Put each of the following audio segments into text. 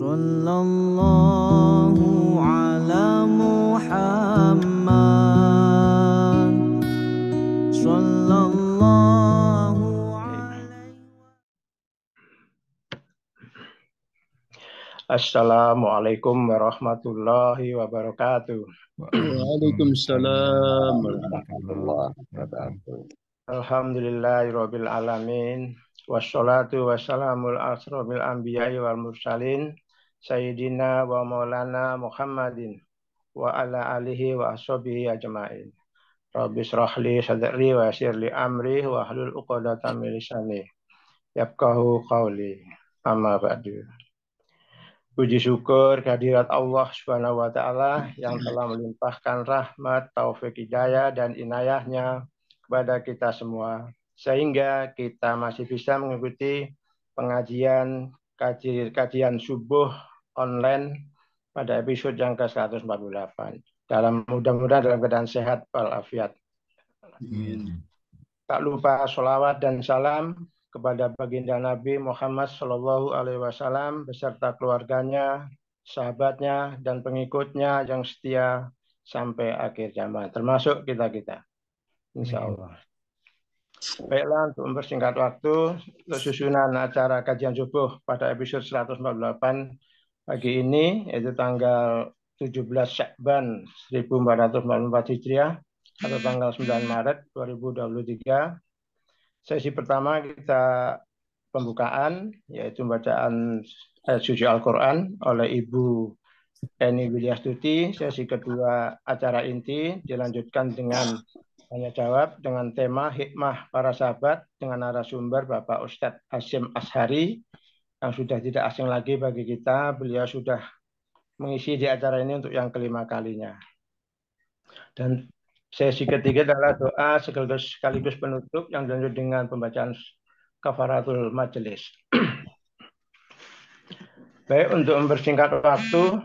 Sallallahu ala Muhammad. Sallallahu alaihi. Assalamualaikum warahmatullahi wabarakatuh. Waalaikumsalam warahmatullahi wabarakatuh. Alhamdulillahirabbil alamin. Wassalatu wassalamul asrofil anbiya'i wal mursalin sayyidina wa maulana Muhammadin wa ala alihi wa ashabihi ajmain. Rabbi shrah li sadri wa yassir li amri wa hlul 'uqdatam min lisani yafqahu qawli. Amma ba'du. Puji syukur kehadirat Allah Subhanahu wa taala yang telah melimpahkan rahmat, taufik, hidayah dan inayahnya kepada kita semua sehingga kita masih bisa mengikuti pengajian kajian subuh online pada episode yang ke-148. Mudah-mudahan dalam keadaan sehat walafiat. Tak lupa sholawat dan salam kepada baginda Nabi Muhammad Shallallahu Alaihi Wasallam beserta keluarganya, sahabatnya, dan pengikutnya yang setia sampai akhir zaman, termasuk kita-kita. Insya Allah. Baiklah, untuk mempersingkat waktu, untuk susunan acara kajian subuh pada episode 148 pagi ini, yaitu tanggal 17 Syakban 1444 Hijriah atau tanggal 9 Maret 2023. Sesi pertama kita pembukaan, yaitu bacaan ayat suci Al-Quran oleh Ibu Eni Widyastuti. Sesi kedua acara inti dilanjutkan dengan tanya jawab dengan tema hikmah para sahabat dengan narasumber Bapak Ustadz Hasyim Ashari yang sudah tidak asing lagi bagi kita. Beliau sudah mengisi di acara ini untuk yang kelima kalinya. Dan sesi ketiga adalah doa sekaligus penutup yang dilanjut dengan pembacaan kafaratul majelis. Baik, untuk mempersingkat waktu,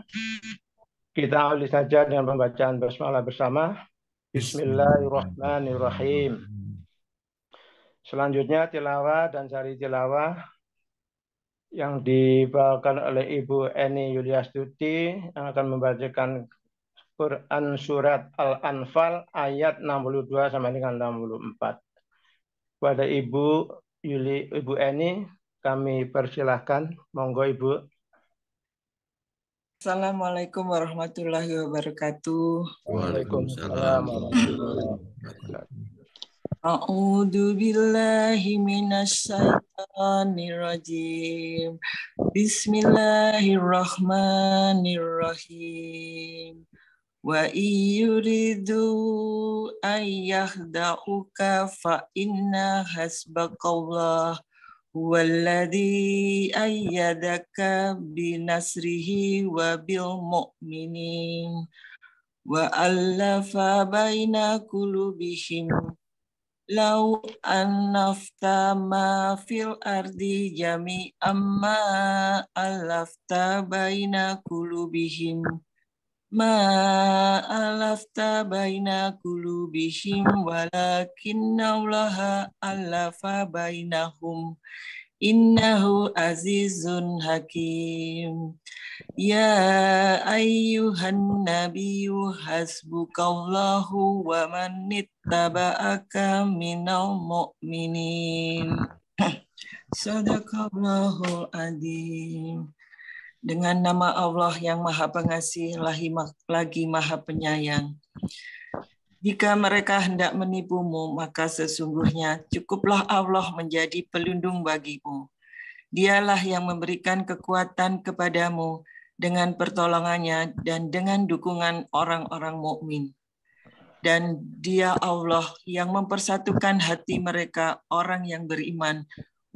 kita awali saja dengan pembacaan basmalah bersama. Bismillahirrahmanirrahim. Selanjutnya tilawah dan sari tilawah yang dibawakan oleh Ibu Eni Widyastuti yang akan membacakan Quran Surat Al-Anfal ayat 62 sampai dengan 64. Pada Ibu Eni kami persilahkan. Monggo Ibu. Assalamualaikum warahmatullahi wabarakatuh. Waalaikumsalam warahmatullahi wabarakatuh. A'udzu billahi minasyaitonir rajim. Bismillahirrahmanirrahim. Wa yuridu ayyakhda'uka fa inna hasbakallah huwallazi ayyadaka binasrihi wa bil mu'minin wa allafa baina qulubihim law annafta ma fil ardi jami'an ma allafta baina qulubihim ma alafta baina qulubihim walakinallaha alafa bainahum innahu azizun hakim. Ya ayyuhan nabiyyu hasbukallahu wa man ittaba'aka minal mu'minin. Sadaqallahul adzim. Dengan nama Allah yang Maha Pengasih lagi Maha Penyayang. Jika mereka hendak menipumu, maka sesungguhnya cukuplah Allah menjadi pelindung bagimu. Dialah yang memberikan kekuatan kepadamu dengan pertolongannya dan dengan dukungan orang-orang mukmin. Dan Dia Allah yang mempersatukan hati mereka orang yang beriman.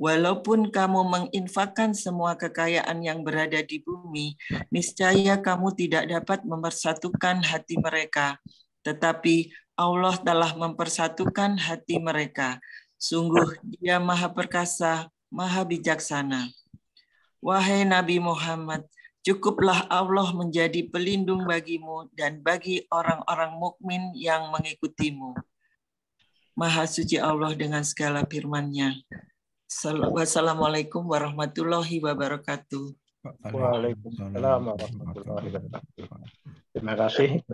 Walaupun kamu menginfakkan semua kekayaan yang berada di bumi, niscaya kamu tidak dapat mempersatukan hati mereka. Tetapi Allah telah mempersatukan hati mereka. Sungguh Dia Maha Perkasa, Maha Bijaksana. Wahai Nabi Muhammad, cukuplah Allah menjadi pelindung bagimu dan bagi orang-orang mukmin yang mengikutimu. Maha suci Allah dengan segala firman-Nya. Wassalamualaikum warahmatullahi wabarakatuh. Waalaikumsalam warahmatullahi wabarakatuh. Terima kasih.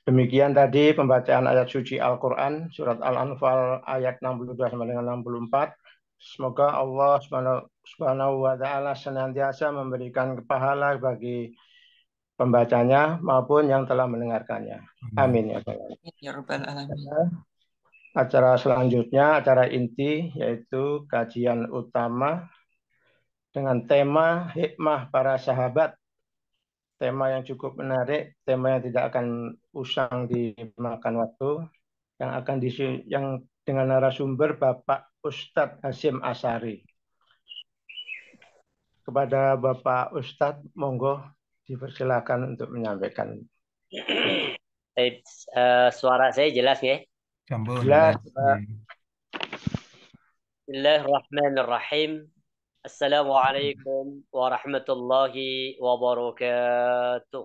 Demikian tadi pembacaan ayat suci Al-Quran, surat Al-Anfal ayat 62 sampai dengan 64. Semoga Allah Subhanahu wa Ta'ala senantiasa memberikan pahala bagi pembacanya maupun yang telah mendengarkannya. Amin ya Allah. Ya Rabbal Alamin. Acara selanjutnya, acara inti, yaitu kajian utama dengan tema hikmah para sahabat. Tema yang cukup menarik, tema yang tidak akan usang dimakan waktu, yang dengan narasumber Bapak Ustadz Hasyim Asyari. Kepada Bapak Ustadz, monggo dipersilakan untuk menyampaikan. Suara saya jelas ya? Jelas. Bismillahirrahmanirrahim. Assalamualaikum warahmatullahi wabarakatuh.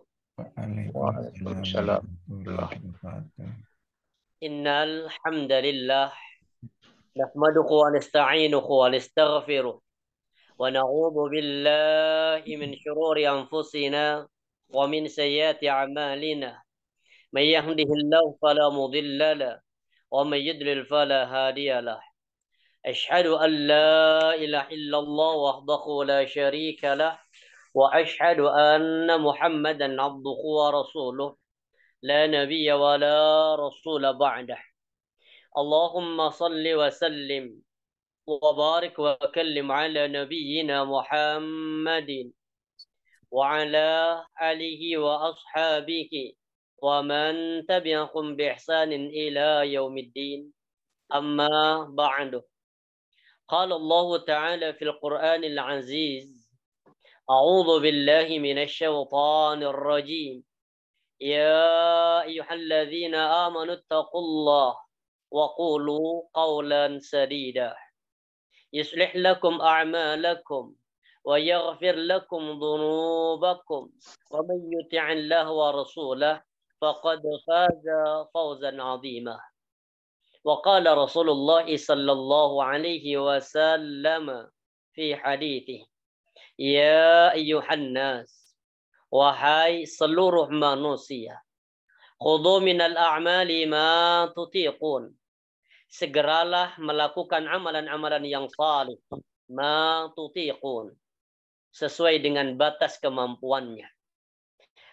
Waalaikumsalam. Innal hamdalillah nahmaduhu wa nasta'inuhu wa nastaghfiruh wa na'udzu billahi min shururi anfusina wa min sayyiati a'malina. May yahdihillahu fala mudilla lahu wa may yudlil fala hadiya lahu. أشهد أن لا إله إلا الله وحده لا شريك له وأشهد أن محمدا عبده ورسوله لا نبي ولا رسول بعده اللهم صل وسلم وبارك وكلم على نبينا محمد وعلى آله وأصحابه ومن تبعهم بإحسان إلى يوم الدين أما بعد قال الله تعالى في القرآن العزيز أعوذ بالله من الشيطان الرجيم يا أيها الذين آمنوا اتقوا الله وقولوا قولا سديدا يصلح لكم أعمالكم ويغفر لكم ذنوبكم ومن يطع الله ورسوله فقد فاز فوزا عظيما وقال رسول الله صلى الله عليه وسلم في حديثه يا أيها الناس wahai seluruh manusia khudhu minal a'mali ma tutiqun segeralah melakukan amalan-amalan yang salih ma tutiqun sesuai dengan batas kemampuannya.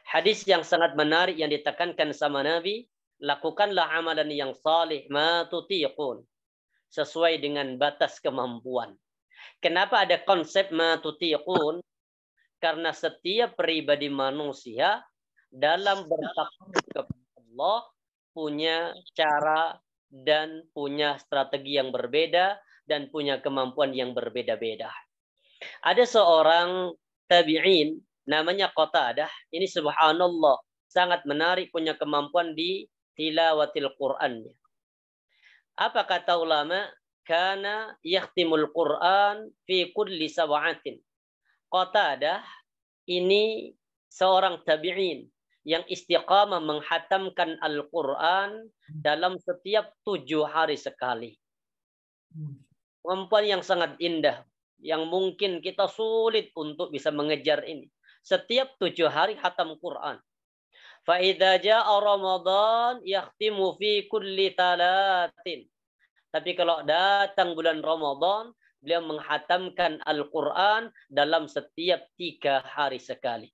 Hadis yang sangat menarik yang ditekankan sama Nabi, lakukanlah amalan yang salih ma tutiqun sesuai dengan batas kemampuan. Kenapa ada konsep ma tutiqun? Karena setiap pribadi manusia dalam bertakwa kepada Allah punya cara dan punya strategi yang berbeda dan punya kemampuan yang berbeda-beda. Ada seorang tabi'in namanya Qatadah. Ini subhanallah sangat menarik, punya kemampuan di tilawatil Qur'annya. Apa kata ulama? Kana yakhtimul Qur'an fi kulli sab'atin. Qatadah ini seorang tabi'in yang istiqamah menghatamkan Al-Quran dalam setiap 7 hari sekali. Kemampuan yang sangat indah, yang mungkin kita sulit untuk bisa mengejar ini. Setiap 7 hari hatam Quran. فَإِذَا جَاءَ رَمَضَانَ يَخْتِمُ فِي كُلِّ ثَلَاثٍ. Tapi kalau datang bulan Ramadan, beliau menghatamkan Al-Quran dalam setiap 3 hari sekali.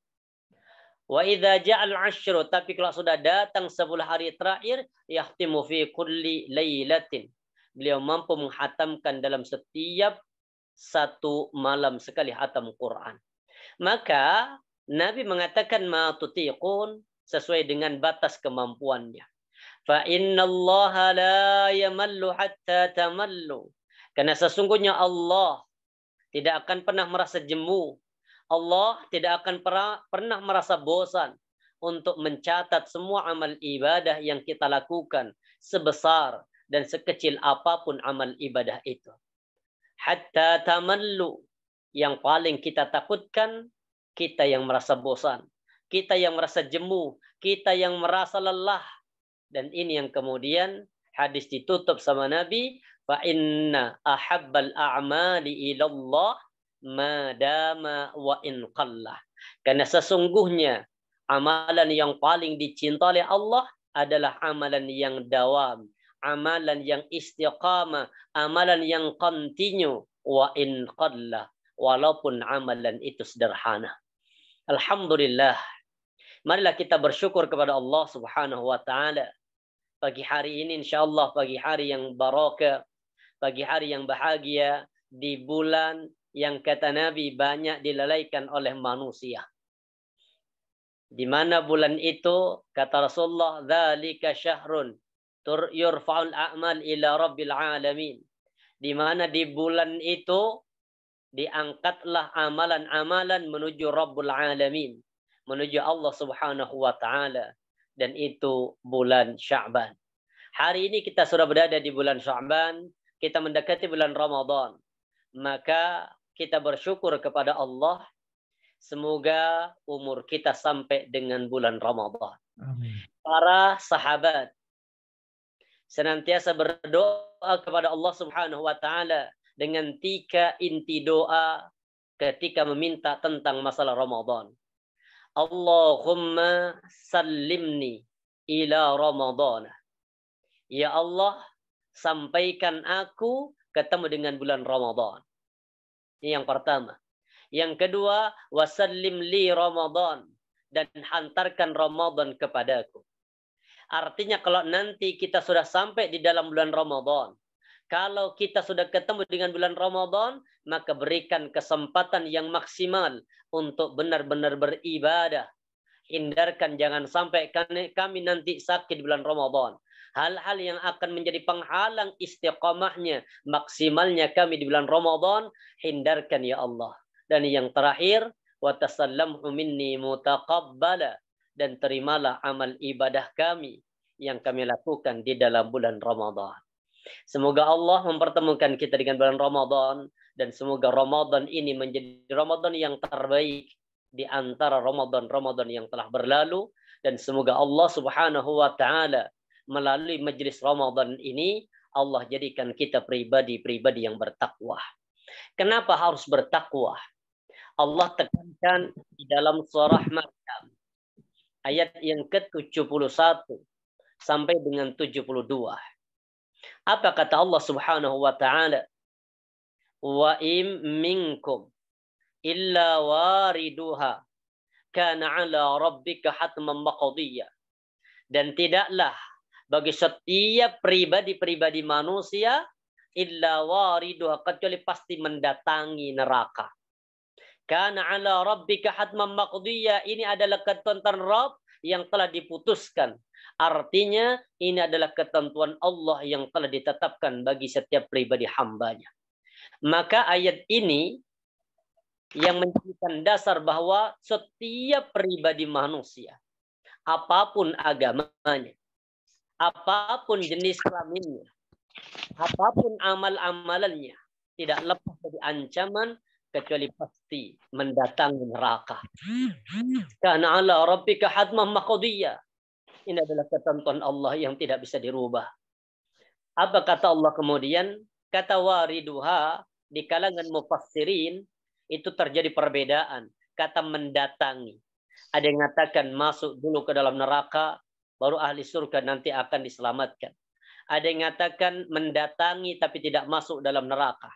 Wa idza ja'al 'ashru, tapi kalau sudah datang 10 hari terakhir, yahtimu fi kulli lailatin. Beliau mampu menghatamkan dalam setiap 1 malam sekali hatam Quran. Maka Nabi mengatakan ma tutiqun sesuai dengan batas kemampuannya. Fa innallaha la yamallu hatta tamallu. Karena sesungguhnya Allah tidak akan pernah merasa jemu. Allah tidak akan pernah merasa bosan untuk mencatat semua amal ibadah yang kita lakukan, sebesar dan sekecil apapun amal ibadah itu. Hatta tamallu, yang paling kita takutkan, kita yang merasa bosan, kita yang merasa jemu, kita yang merasa lelah. Dan ini yang kemudian hadis ditutup sama Nabi, fa inna ahabbal a'mali ilallah madama wa in qallah. Karena sesungguhnya amalan yang paling dicintai oleh Allah adalah amalan yang dawam, amalan yang istiqamah, amalan yang continue wa in qallah, walaupun amalan itu sederhana. Alhamdulillah. Marilah kita bersyukur kepada Allah Subhanahu wa taala. Pagi hari ini insyaallah pagi hari yang barakah, pagi hari yang bahagia di bulan yang kata Nabi banyak dilalaikan oleh manusia. Di mana bulan itu kata Rasulullah, "Dzalika syahrun yurfa'ul a'mal ila rabbil alamin." Di mana di bulan itu diangkatlah amalan-amalan menuju Rabbul Alamin, menuju Allah Subhanahu wa taala, dan itu bulan Sya'ban. Hari ini kita sudah berada di bulan Sya'ban, kita mendekati bulan Ramadan. Maka kita bersyukur kepada Allah, semoga umur kita sampai dengan bulan Ramadan. Amin. Para sahabat senantiasa berdoa kepada Allah Subhanahu wa taala dengan 3 inti doa ketika meminta tentang masalah Ramadan. Allahumma sallimni ila Ramadhan. Ya Allah, sampaikan aku ketemu dengan bulan Ramadan. Ini yang pertama. Yang kedua, wasallim li Ramadhan, dan hantarkan Ramadan kepadaku. Artinya kalau nanti kita sudah sampai di dalam bulan Ramadan, kalau kita sudah ketemu dengan bulan Ramadan, maka berikan kesempatan yang maksimal untuk benar-benar beribadah. Hindarkan jangan sampai kami nanti sakit di bulan Ramadan. Hal-hal yang akan menjadi penghalang istiqamahnya, maksimalnya kami di bulan Ramadan, hindarkan ya Allah. Dan yang terakhir, wa tasallamhu minni mutaqabbala, dan terimalah amal ibadah kami yang kami lakukan di dalam bulan Ramadan. Semoga Allah mempertemukan kita dengan bulan Ramadan, dan semoga Ramadan ini menjadi Ramadan yang terbaik di antara Ramadan-Ramadan yang telah berlalu, dan semoga Allah Subhanahu wa taala melalui majelis Ramadan ini Allah jadikan kita pribadi-pribadi yang bertakwa. Kenapa harus bertakwa? Allah tekankan di dalam surah Maryam ayat yang ke-71 sampai dengan 72. Apa kata Allah Subhanahu wa taala? Wa im minkum illa wariduha kana ala rabbika hatman maqdiyya. Dan tidaklah bagi setiap pribadi-pribadi manusia illa wariduha, kecuali pasti mendatangi neraka. Kana ala rabbika hatman maqdiyya, ini adalah ketentuan Rabb yang telah diputuskan. Artinya ini adalah ketentuan Allah yang telah ditetapkan bagi setiap pribadi hambanya. Maka ayat ini yang menjadikan dasar bahwa setiap pribadi manusia, apapun agamanya, apapun jenis kelaminnya, apapun amal-amalannya, tidak lepas dari ancaman kecuali pasti mendatangi neraka. Kana ala rabbika hatman maqdiyya. Ini adalah ketentuan Allah yang tidak bisa dirubah. Apa kata Allah kemudian? Kata wariduha, di kalangan mufassirin itu terjadi perbedaan. Kata mendatangi. Ada yang mengatakan masuk dulu ke dalam neraka, baru ahli surga nanti akan diselamatkan. Ada yang mengatakan mendatangi tapi tidak masuk dalam neraka.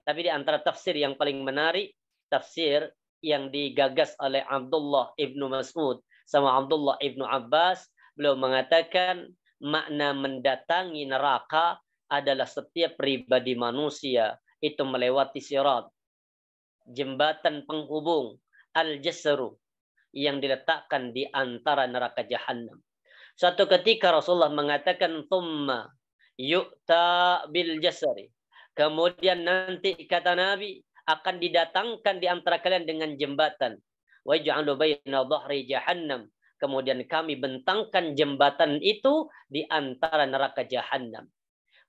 Tapi di antara tafsir yang paling menarik, tafsir yang digagas oleh Abdullah ibnu Mas'ud sama Abdullah ibnu Abbas, beliau mengatakan makna mendatangi neraka adalah setiap pribadi manusia itu melewati sirat, jembatan penghubung al-jasru yang diletakkan di antara neraka jahanam. Suatu ketika Rasulullah mengatakan thumma yu'ta bil jasri, kemudian nanti kata Nabi akan didatangkan di antara kalian dengan jembatan. Waj'alu baina dhahri jahannam. Kemudian kami bentangkan jembatan itu di antara neraka jahanam.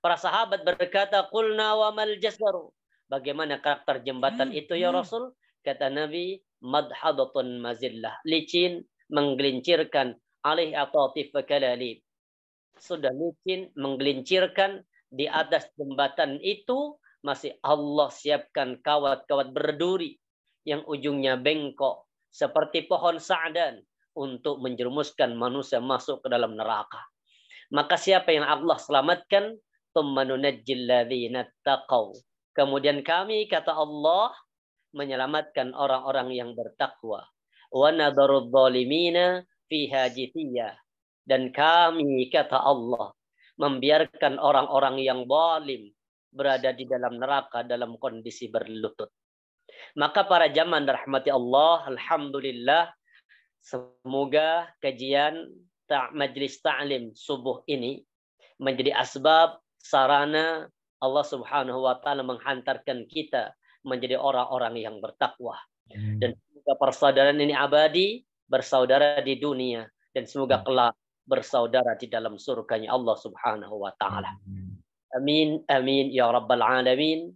Para sahabat berkata, qulna wa mal jasru. Bagaimana karakter jembatan itu ya Rasul? Kata Nabi, madhadatun mazillah. Licin, menggelincirkan, alih atatif kalalib. Sudah licin, menggelincirkan, di atas jembatan itu masih Allah siapkan kawat-kawat berduri yang ujungnya bengkok seperti pohon sa'dan untuk menjerumuskan manusia masuk ke dalam neraka. Maka siapa yang Allah selamatkan? Kemudian kami, kata Allah, menyelamatkan orang-orang yang bertakwa. Wa nadharudz zalimina fiha jithiyah. Dan kami, kata Allah, membiarkan orang-orang yang zalim berada di dalam neraka dalam kondisi berlutut. Maka para jamaah rahmati Allah, alhamdulillah, semoga kajian majlis ta'lim subuh ini menjadi asbab sarana Allah Subhanahu wa taala menghantarkan kita menjadi orang-orang yang bertakwa. Dan semoga persaudaraan ini abadi, bersaudara di dunia, dan semoga kelak bersaudara di dalam surganya Allah Subhanahu wa taala. Amin amin ya rabbal alamin.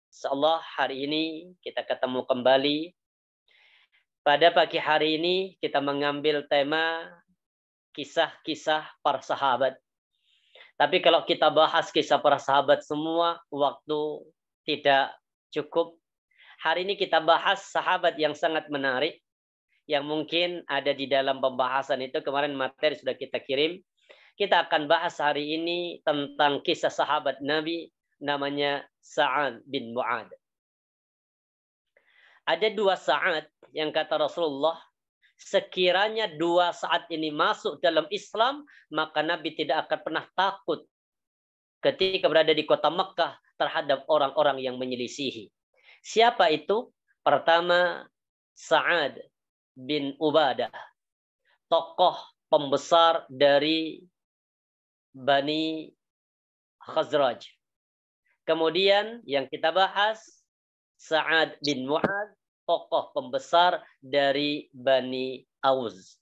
Insyaallah hari ini kita ketemu kembali. Pada pagi hari ini kita mengambil tema kisah-kisah para sahabat. Tapi kalau kita bahas kisah para sahabat semua, waktu tidak cukup. Hari ini kita bahas sahabat yang sangat menarik, yang mungkin ada di dalam pembahasan itu. Kemarin materi sudah kita kirim. Kita akan bahas hari ini tentang kisah sahabat Nabi, namanya Sa'ad bin Mu'adz. Ada dua Sa'ad yang kata Rasulullah, sekiranya dua saat ini masuk dalam Islam, maka Nabi tidak akan pernah takut ketika berada di kota Mekah terhadap orang-orang yang menyelisihi. Siapa itu? Pertama, Sa'ad bin Ubadah, tokoh pembesar dari Bani Khazraj. Kemudian yang kita bahas, Sa'ad bin Mu'adz, tokoh pembesar dari Bani Aus.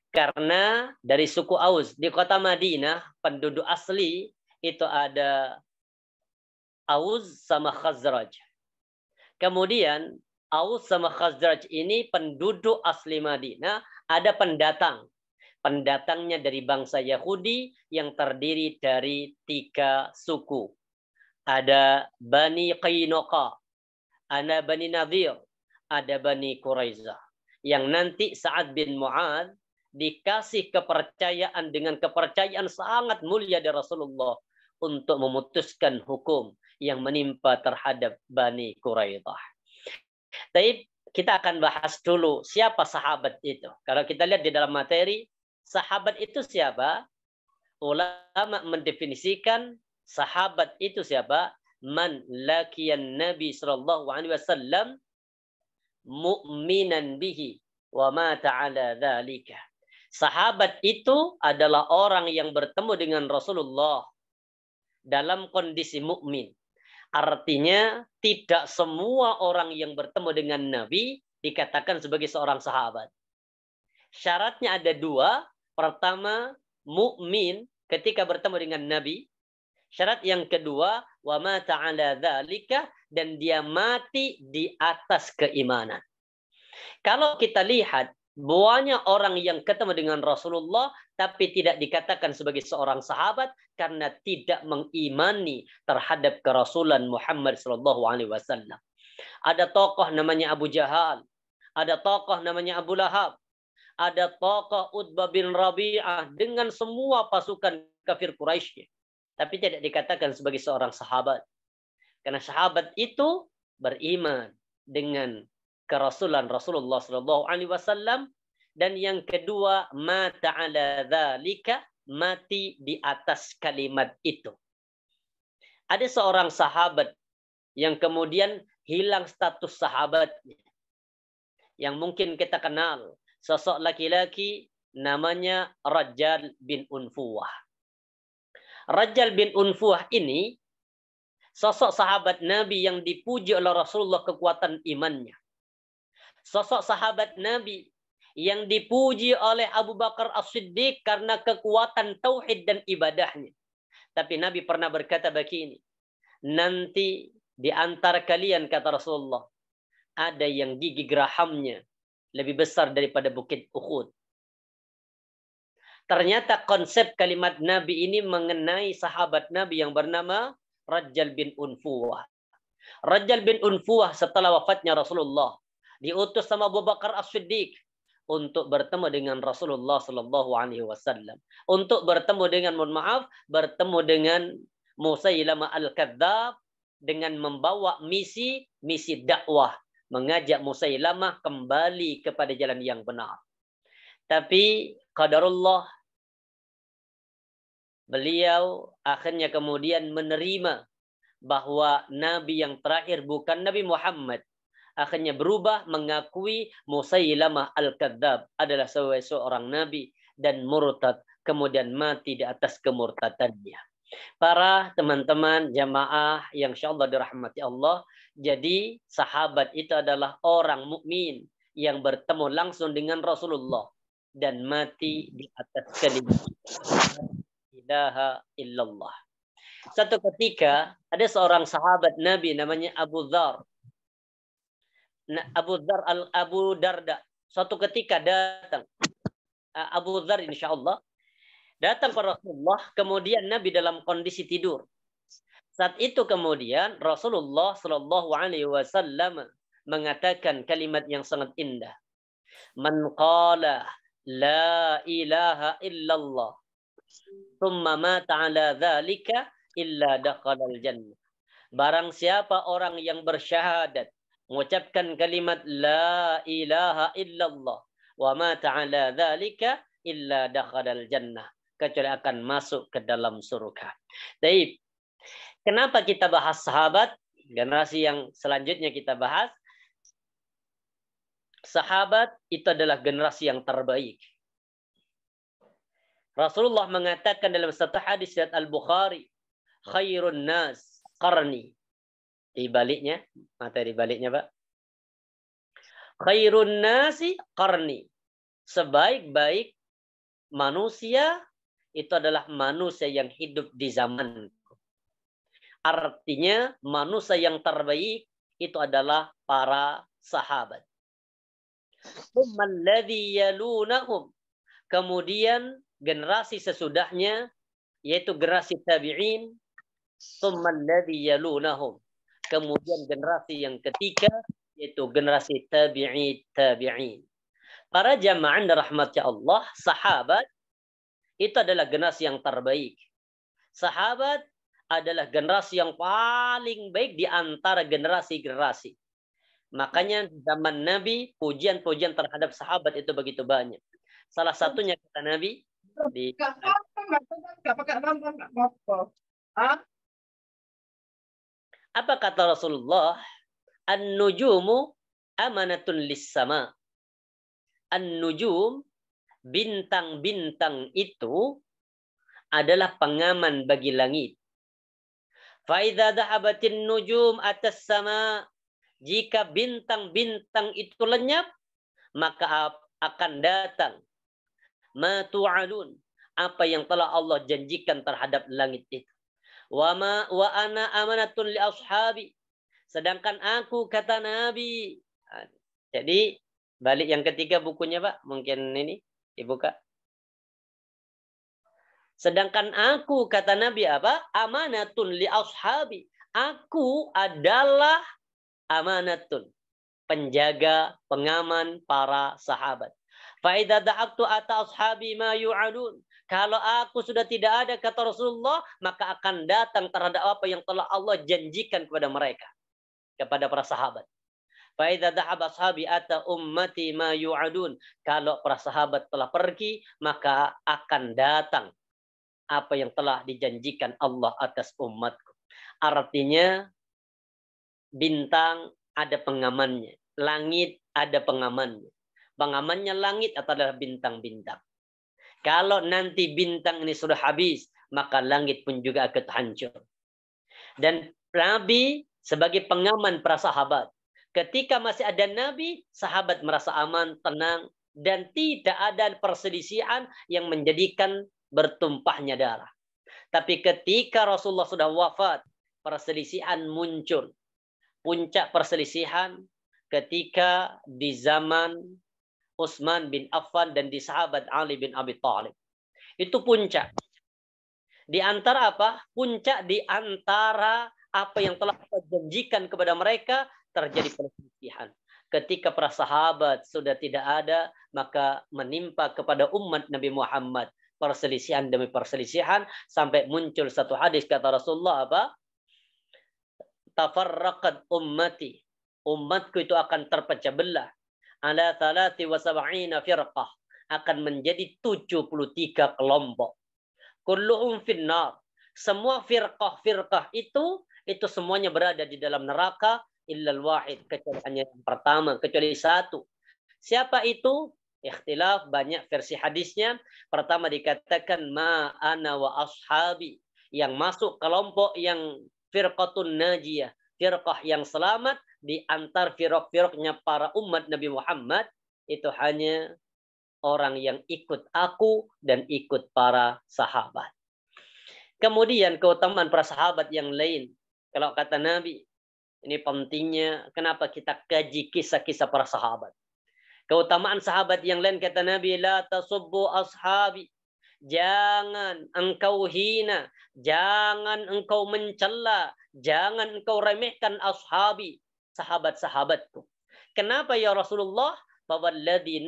Karena dari suku Aus di kota Madinah, penduduk asli itu ada Aus sama Khazraj. Kemudian Aus sama Khazraj ini penduduk asli Madinah, ada pendatang. Pendatangnya dari bangsa Yahudi yang terdiri dari 3 suku. Ada Bani Qainuqa, ada Bani Nadir, ada Bani Quraizah. Yang nanti Sa'ad bin Mu'adz dikasih kepercayaan dengan kepercayaan sangat mulia dari Rasulullah untuk memutuskan hukum yang menimpa terhadap Bani Quraizah. Tapi kita akan bahas dulu siapa sahabat itu. Kalau kita lihat di dalam materi, sahabat itu siapa? Ulama mendefinisikan sahabat itu siapa? Man laqiyan Nabi sallallahu alaihi wasallam mu'minan bihi wa mata ala dzalika. Sahabat itu adalah orang yang bertemu dengan Rasulullah dalam kondisi mukmin. Artinya tidak semua orang yang bertemu dengan Nabi dikatakan sebagai seorang sahabat. Syaratnya ada 2. Pertama, mukmin ketika bertemu dengan Nabi. Syarat yang kedua, wa mata ala dzalika, dan dia mati di atas keimanan. Kalau kita lihat banyak orang yang ketemu dengan Rasulullah tapi tidak dikatakan sebagai seorang sahabat karena tidak mengimani terhadap kerasulan Muhammad sallallahu alaihi wasallam. Ada tokoh namanya Abu Jahal, ada tokoh namanya Abu Lahab, ada tokoh Utbah bin Rabi'ah dengan semua pasukan kafir Quraisy, tapi tidak dikatakan sebagai seorang sahabat. Karena sahabat itu beriman dengan kerasulan Rasulullah sallallahu alaihi wasallam, dan yang kedua mata ala dzalika, mati di atas kalimat itu. Ada seorang sahabat yang kemudian hilang status sahabatnya, yang mungkin kita kenal, sosok laki-laki namanya Rajjal bin Unfuwah. Rajjal bin Unfuwah ini sosok sahabat Nabi yang dipuji oleh Rasulullah kekuatan imannya. Sosok sahabat Nabi yang dipuji oleh Abu Bakar As-Siddiq karena kekuatan tauhid dan ibadahnya. Tapi Nabi pernah berkata begini, nanti di antara kalian, kata Rasulullah, ada yang gigi gerahamnya lebih besar daripada bukit Uhud. Ternyata konsep kalimat Nabi ini mengenai sahabat Nabi yang bernama Rajjal bin Unfuwah. Rajjal bin Unfuwah setelah wafatnya Rasulullah diutus sama Abu Bakar As-Siddiq untuk bertemu dengan Rasulullah Sallallahu Alaihi Wasallam, untuk bertemu dengan, mohon maaf, bertemu dengan Musailamah Al-Kadzdzab dengan membawa misi dakwah, mengajak Musailamah kembali kepada jalan yang benar. Tapi qadarullah, beliau akhirnya kemudian menerima bahwa Nabi yang terakhir bukan Nabi Muhammad. Akhirnya berubah, mengakui Musailamah Al-Kadzdzab adalah seorang Nabi dan murtad. Kemudian mati di atas kemurtadannya. Para teman-teman jamaah yang insyaallah dirahmati Allah. Jadi sahabat itu adalah orang mukmin yang bertemu langsung dengan Rasulullah dan mati di atas kalimat la ilaha illallah. Satu ketika ada seorang sahabat Nabi namanya Abu Dzar. Abu Darda. Suatu ketika datang Abu Dzar insyaallah datang ke Rasulullah, kemudian Nabi dalam kondisi tidur. Saat itu kemudian Rasulullah Shallallahu Alaihi Wasallam mengatakan kalimat yang sangat indah. Man qala la ilaha illallah thumma mata ala dzalika illa dakhalal jannah. Barang siapa orang yang bersyahadat, mengucapkan kalimat la ilaha illallah wa mata ala dzalika illa dakhalal jannah, kecuali akan masuk ke dalam surga. Baik. Kenapa kita bahas sahabat? Generasi yang selanjutnya kita bahas. Sahabat itu adalah generasi yang terbaik. Rasulullah mengatakan dalam satu hadis riwayat Al-Bukhari, khairun nas qarni. Di baliknya, materi baliknya, Pak. Khairun nasi qarni. Sebaik-baik manusia itu adalah manusia yang hidup di zaman. Artinya manusia yang terbaik itu adalah para sahabat. Kemudian generasi sesudahnya yaitu generasi tabi'in. Kemudian generasi yang ketiga yaitu generasi tabi'in. Para jamaah rahmatnya Allah, sahabat itu adalah generasi yang terbaik. Sahabat adalah generasi yang paling baik di antara generasi-generasi. Makanya zaman Nabi, pujian-pujian terhadap sahabat itu begitu banyak. Salah satunya kata Nabi, apa kata Rasulullah? An-nujumu amanatun lis-sama. An-nujum, bintang-bintang itu adalah pengaman bagi langit. Faidza dhahabatin nujum atas sama, jika bintang-bintang itu lenyap, maka akan datang ma tu'adun, apa yang telah Allah janjikan terhadap langit itu. Wa ana amanatun li ashabi, sedangkan aku kata Nabi. Jadi balik yang ketiga bukunya, Pak, mungkin ini dibuka. Sedangkan aku kata Nabi apa? Amanatun li ashabi. Aku adalah amanatun, penjaga, pengaman para sahabat. Fa idza da'aktu ata ashabi ma yu'adun. Kalau aku sudah tidak ada kata Rasulullah, maka akan datang terhadap apa yang telah Allah janjikan kepada mereka, kepada para sahabat. Fa idza dhahaba ashabi ata ummati ma yu'adun. Kalau para sahabat telah pergi, maka akan datang apa yang telah dijanjikan Allah atas umatku. Artinya bintang ada pengamannya, langit ada pengamannya. Pengamannya langit adalah bintang-bintang. Kalau nanti bintang ini sudah habis, maka langit pun juga akan hancur. Dan Nabi sebagai pengaman para sahabat, ketika masih ada Nabi, sahabat merasa aman, tenang, dan tidak ada perselisihan yang menjadikan bertumpahnya darah. Tapi ketika Rasulullah sudah wafat, perselisihan muncul. Puncak perselisihan ketika di zaman Utsman bin Affan dan di sahabat Ali bin Abi Thalib. Itu puncak. Di antara apa? Puncak di antara apa yang telah Allah janjikan kepada mereka, terjadi perselisihan. Ketika para sahabat sudah tidak ada, maka menimpa kepada umat Nabi Muhammad perselisihan demi perselisihan, sampai muncul satu hadis kata Rasulullah apa? Tafarraqat ummati. Umatku itu akan terpecah belah. Ala 73 firqah. Akan menjadi 73 kelompok. Kulluhum finnar. Semua firqah itu semuanya berada di dalam neraka illal wahid, kecuali hanya yang pertama, kecuali satu. Siapa itu? Ikhtilaf, banyak versi hadisnya. Pertama dikatakan ma ana wa ashabi, yang masuk kelompok yang firqatun najiyah, firqah yang selamat di antar firqah-firqahnya para umat Nabi Muhammad, itu hanya orang yang ikut aku dan ikut para sahabat. Kemudian keutamaan para sahabat yang lain. Kalau kata Nabi, ini pentingnya kenapa kita kaji kisah-kisah para sahabat. Keutamaan sahabat yang lain kata Nabi, la tasubbu ashabi. Jangan engkau hina, jangan engkau mencela, jangan engkau remehkan ashabi, sahabat-sahabatku. Kenapa ya Rasulullah? Fawalladhi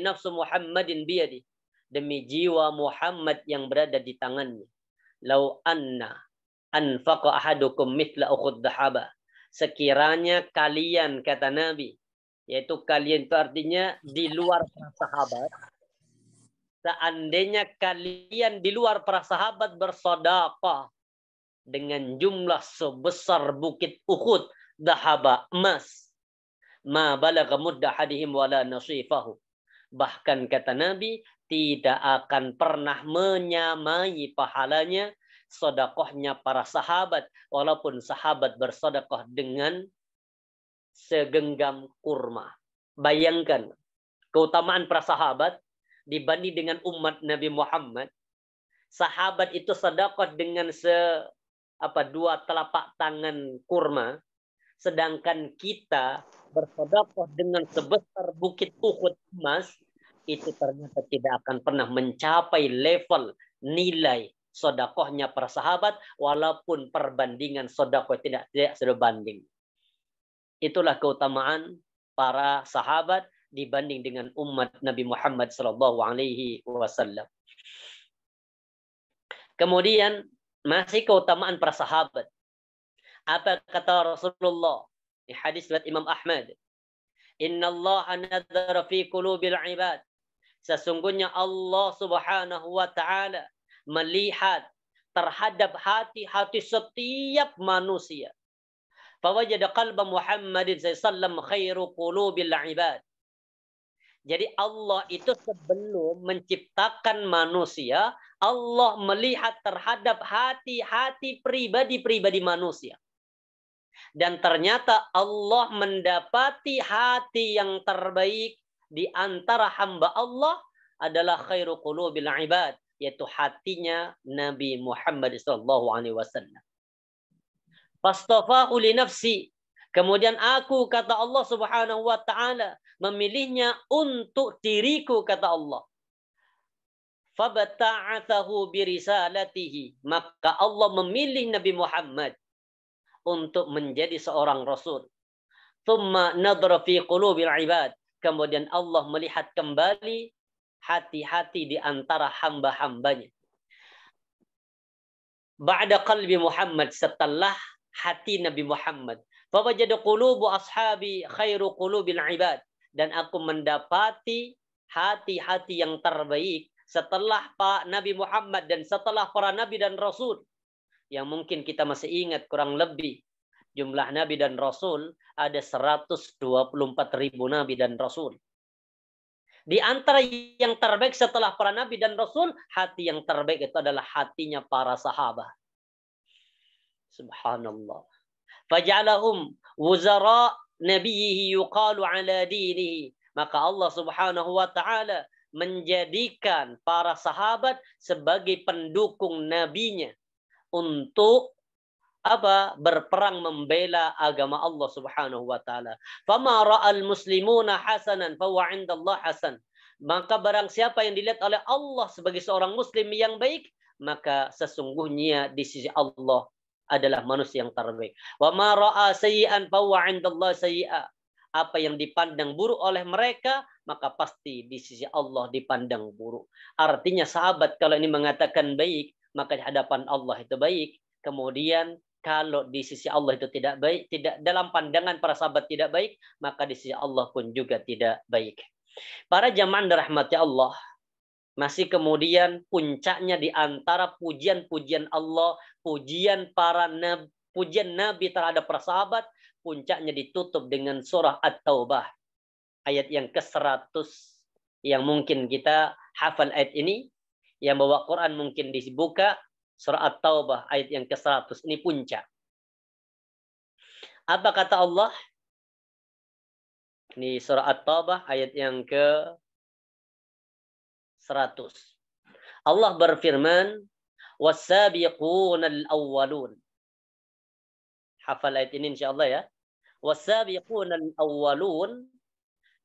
nafsu Muhammadin biyadi. Demi jiwa Muhammad yang berada di tangannya. Lau anna anfaqa ahadukum mithla ukhud dhahaba. Sekiranya kalian, kata Nabi, yaitu kalian itu artinya di luar para sahabat, seandainya kalian di luar para sahabat bersedekah dengan jumlah sebesar bukit Uhud dhahaba, emas, ma balagha mudda hadihim wala nasifahu. Bahkan kata Nabi, tidak akan pernah menyamai pahalanya sedekahnya para sahabat, walaupun sahabat bersedekah dengan segenggam kurma. Bayangkan keutamaan para sahabat dibanding dengan umat Nabi Muhammad. Sahabat itu sedekah dengan dua telapak tangan kurma, sedangkan kita bersedekah dengan sebesar bukit Uhud emas, itu ternyata tidak akan pernah mencapai level nilai sedekahnya para sahabat, walaupun perbandingan sedekah tidak sebanding. Itulah keutamaan para sahabat dibanding dengan umat Nabi Muhammad SAW. Kemudian masih keutamaan para sahabat. Apa kata Rasulullah di hadis riwayat Imam Ahmad? Inna Allah nadzara fi qulubil ibad. Sesungguhnya Allah Subhanahu wa taala melihat terhadap hati-hati setiap manusia. Fawajada qalba Muhammadin sallallahu khairu qulubil ibad. Jadi Allah itu sebelum menciptakan manusia, Allah melihat terhadap hati-hati pribadi-pribadi manusia. Dan ternyata Allah mendapati hati yang terbaik di antara hamba Allah adalah khairu qulubil ibad, yaitu hatinya Nabi Muhammad SAW. Fastafahu li nafsi. Kemudian aku, kata Allah Subhanahu wa taala, memilihnya untuk diriku, kata Allah. Fabata'athahu birisalatihi. Maka Allah memilih Nabi Muhammad untuk menjadi seorang rasul. Thumma nadhara fi qulubil ibad. Kemudian Allah melihat kembali hati-hati di antara hamba-hambanya. Ba'da qalbi Muhammad, setelah hati Nabi Muhammad. Fawajada qulubu ashabi khairu qulubil ibad. Dan aku mendapati hati-hati yang terbaik setelah Pak Nabi Muhammad dan setelah para nabi dan rasul. Yang mungkin kita masih ingat kurang lebih jumlah nabi dan rasul ada 124.000 nabi dan rasul. Di antara yang terbaik setelah para nabi dan rasul, hati yang terbaik itu adalah hatinya para sahabat. Subhanallah. Faj'alahum wuzara nabiyhi yuqalu ala dinihi. Maka Allah Subhanahu wa taala menjadikan para sahabat sebagai pendukung nabinya untuk berperang membela agama Allah Subhanahu wa taala. Fama ra'al muslimuna hasanan fa huwa 'indallah hasan. Maka barang siapa yang dilihat oleh Allah sebagai seorang muslim yang baik, maka sesungguhnya di sisi Allah adalah manusia yang terbaik. Wa ma ra'a sayyi'an fa huwa 'indallahi sayyi'a. Apa yang dipandang buruk oleh mereka, maka pasti di sisi Allah dipandang buruk. Artinya sahabat kalau ini mengatakan baik, maka di hadapan Allah itu baik. Kemudian kalau di sisi Allah itu tidak baik, tidak dalam pandangan para sahabat tidak baik, maka di sisi Allah pun juga tidak baik. Para jamaah dirahmati Allah, masih kemudian puncaknya di antara pujian-pujian Allah, pujian para nabi, pujian Nabi terhadap para sahabat, puncaknya ditutup dengan surah At-Taubah. Ayat yang ke-100 yang mungkin kita hafal ayat ini, yang bawa Quran mungkin dibuka, surah At-Taubah ayat yang ke-100. Ini puncak. Apa kata Allah? Ini surah At-Taubah ayat yang ke-100. Allah berfirman, "Was-sabiqunal awwalun." Hafal ayat ini insyaallah ya. "Was-sabiqunal awwalun,"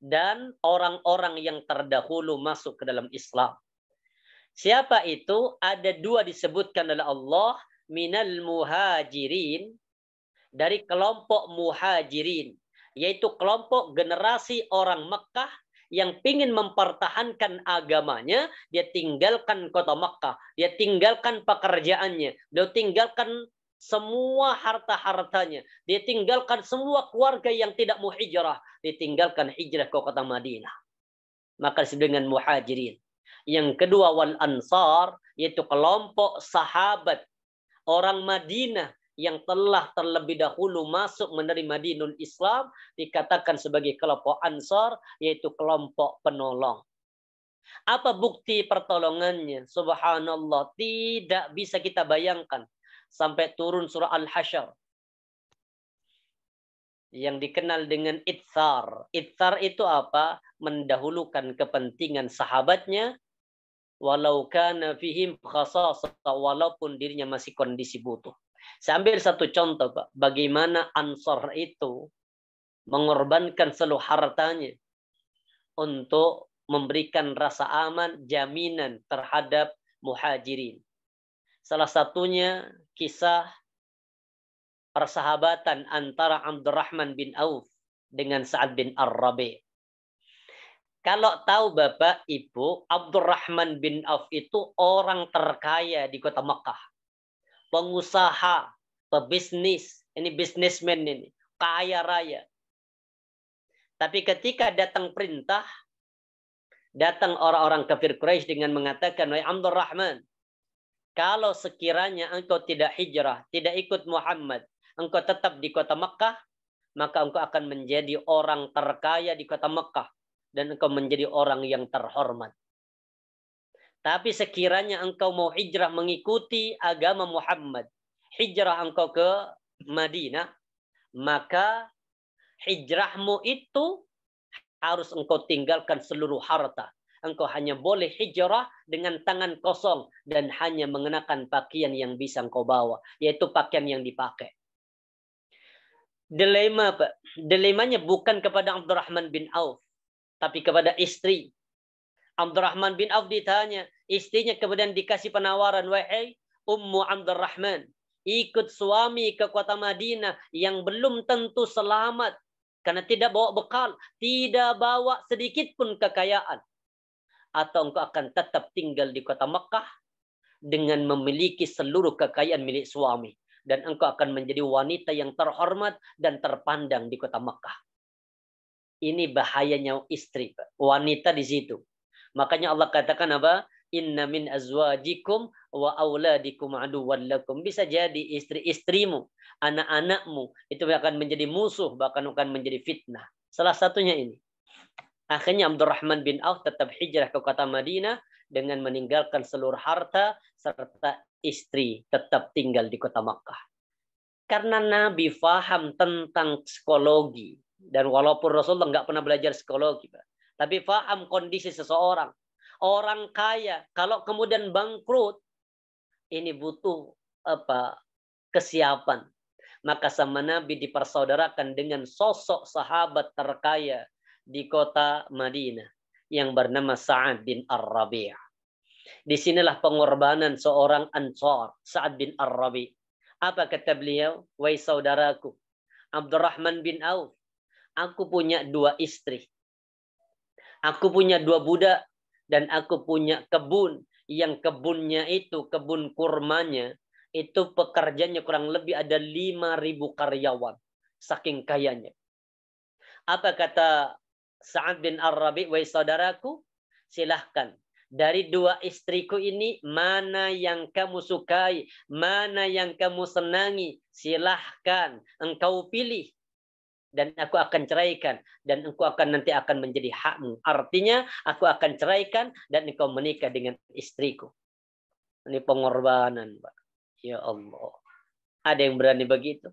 dan orang-orang yang terdahulu masuk ke dalam Islam. Siapa itu? Ada dua disebutkan oleh Allah, minal muhajirin, dari kelompok muhajirin, yaitu kelompok generasi orang Mekah yang ingin mempertahankan agamanya. Dia tinggalkan kota Mekah, dia tinggalkan pekerjaannya, dia tinggalkan semua harta-hartanya, dia tinggalkan semua keluarga yang tidak mau hijrah, ditinggalkan hijrah ke kota Madinah. Maka disebut dengan muhajirin. Yang kedua wal ansar, yaitu kelompok sahabat orang Madinah yang telah terlebih dahulu masuk menerima dinul Islam, dikatakan sebagai kelompok ansar, yaitu kelompok penolong. Apa bukti pertolongannya? Subhanallah, tidak bisa kita bayangkan. Sampai turun surah Al-Hasyr yang dikenal dengan itsar. Itsar itu apa? Mendahulukan kepentingan sahabatnya walau kana fihim khasasah, walaupun dirinya masih kondisi butuh. Saya ambil satu contoh, Pak. Bagaimana Ansar itu mengorbankan seluruh hartanya untuk memberikan rasa aman, jaminan terhadap muhajirin. Salah satunya kisah persahabatan antara Abdurrahman bin Auf dengan Sa'ad bin Ar-Rabi'. Kalau tahu Bapak, Ibu, Abdurrahman bin Auf itu orang terkaya di kota Mekah. Pengusaha, pebisnis, ini bisnismen ini, kaya raya. Tapi ketika datang perintah, datang orang-orang kafir Quraisy dengan mengatakan, "Wahai Abdurrahman, kalau sekiranya engkau tidak hijrah, tidak ikut Muhammad, engkau tetap di kota Mekah, maka engkau akan menjadi orang terkaya di kota Mekah dan engkau menjadi orang yang terhormat. Tapi sekiranya engkau mau hijrah mengikuti agama Muhammad, hijrah engkau ke Madinah, maka hijrahmu itu harus engkau tinggalkan seluruh harta. Engkau hanya boleh hijrah dengan tangan kosong dan hanya mengenakan pakaian yang bisa engkau bawa, yaitu pakaian yang dipakai." Dilema, Pak. Dilemanya bukan kepada Abdurrahman bin Auf, tapi kepada istri. Abdurrahman bin Auf ditanya, istrinya kemudian dikasih penawaran, "Wahai Ummu Abdurrahman, ikut suami ke kota Madinah yang belum tentu selamat karena tidak bawa bekal, tidak bawa sedikit pun kekayaan. Atau engkau akan tetap tinggal di kota Mekah dengan memiliki seluruh kekayaan milik suami. Dan engkau akan menjadi wanita yang terhormat dan terpandang di kota Mekah." Ini bahayanya istri, Pak. Wanita di situ. Makanya Allah katakan apa? "Inna min azwajikum wa auladikum aduwwan lakum." Bisa jadi istri-istrimu, anak-anakmu itu akan menjadi musuh, bahkan akan menjadi fitnah. Salah satunya ini. Akhirnya Abdurrahman bin Auf tetap hijrah ke kota Madinah dengan meninggalkan seluruh harta serta istri tetap tinggal di kota Makkah. Karena Nabi faham tentang psikologi. Dan walaupun Rasulullah nggak pernah belajar psikologi, Pak, tapi faham kondisi seseorang. Orang kaya, kalau kemudian bangkrut, ini butuh kesiapan. Maka sama Nabi dipersaudarakan dengan sosok sahabat terkaya di kota Madinah yang bernama Sa'ad bin Ar-Rabi'. Disinilah pengorbanan seorang Ansar, Sa'ad bin Ar-Rabi. Apa kata beliau? Wahai saudaraku, Abdurrahman bin Auf, aku punya 2 istri. Aku punya 2 budak. Dan aku punya kebun. Yang kebunnya itu, kebun kurmanya, itu pekerjanya kurang lebih ada 5.000 karyawan. Saking kayanya. Apa kata Sa'ad bin Ar-Rabi? Wahai saudaraku, silahkan. Dari 2 istriku ini, mana yang kamu sukai, mana yang kamu senangi, silahkan engkau pilih. Dan aku akan ceraikan. Dan engkau akan nanti akan menjadi hakmu. Artinya, aku akan ceraikan dan engkau menikah dengan istriku. Ini pengorbanan, Pak. Ya Allah. Ada yang berani begitu?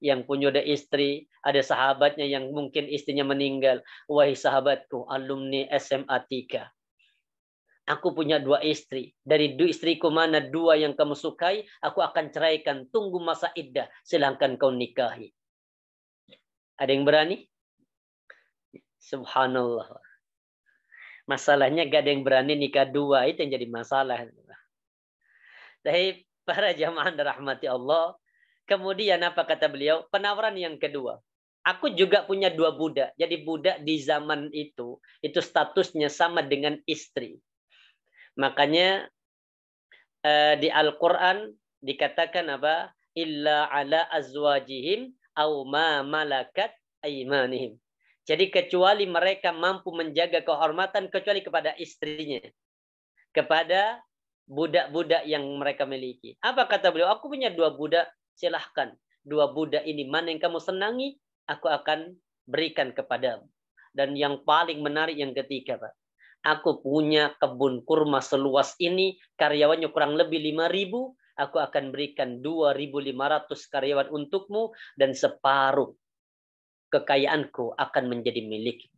Yang punya ada istri, ada sahabatnya yang mungkin istrinya meninggal. Wahai sahabatku, alumni SMA 3. Aku punya 2 istri. Dari 2 istriku mana 2 yang kamu sukai, aku akan ceraikan. Tunggu masa iddah, silahkan kau nikahi. Ada yang berani? Subhanallah. Masalahnya gak ada yang berani nikah 2, itu yang jadi masalah. Tapi para jamaah dirahmati Allah, kemudian apa kata beliau? Penawaran yang kedua. Aku juga punya 2 budak. Jadi budak di zaman itu statusnya sama dengan istri. Makanya di Al-Quran dikatakan apa? Illa ala azwajihim au ma malakat aimanihim. Jadi kecuali mereka mampu menjaga kehormatan kecuali kepada istrinya. Kepada budak-budak yang mereka miliki. Apa kata beliau? Aku punya 2 budak, silahkan. 2 budak ini mana yang kamu senangi, aku akan berikan kepadamu. Dan yang paling menarik yang ketiga, Pak. Aku punya kebun kurma seluas ini, karyawannya kurang lebih 5.000, aku akan berikan 2.500 karyawan untukmu, dan separuh kekayaanku akan menjadi milik.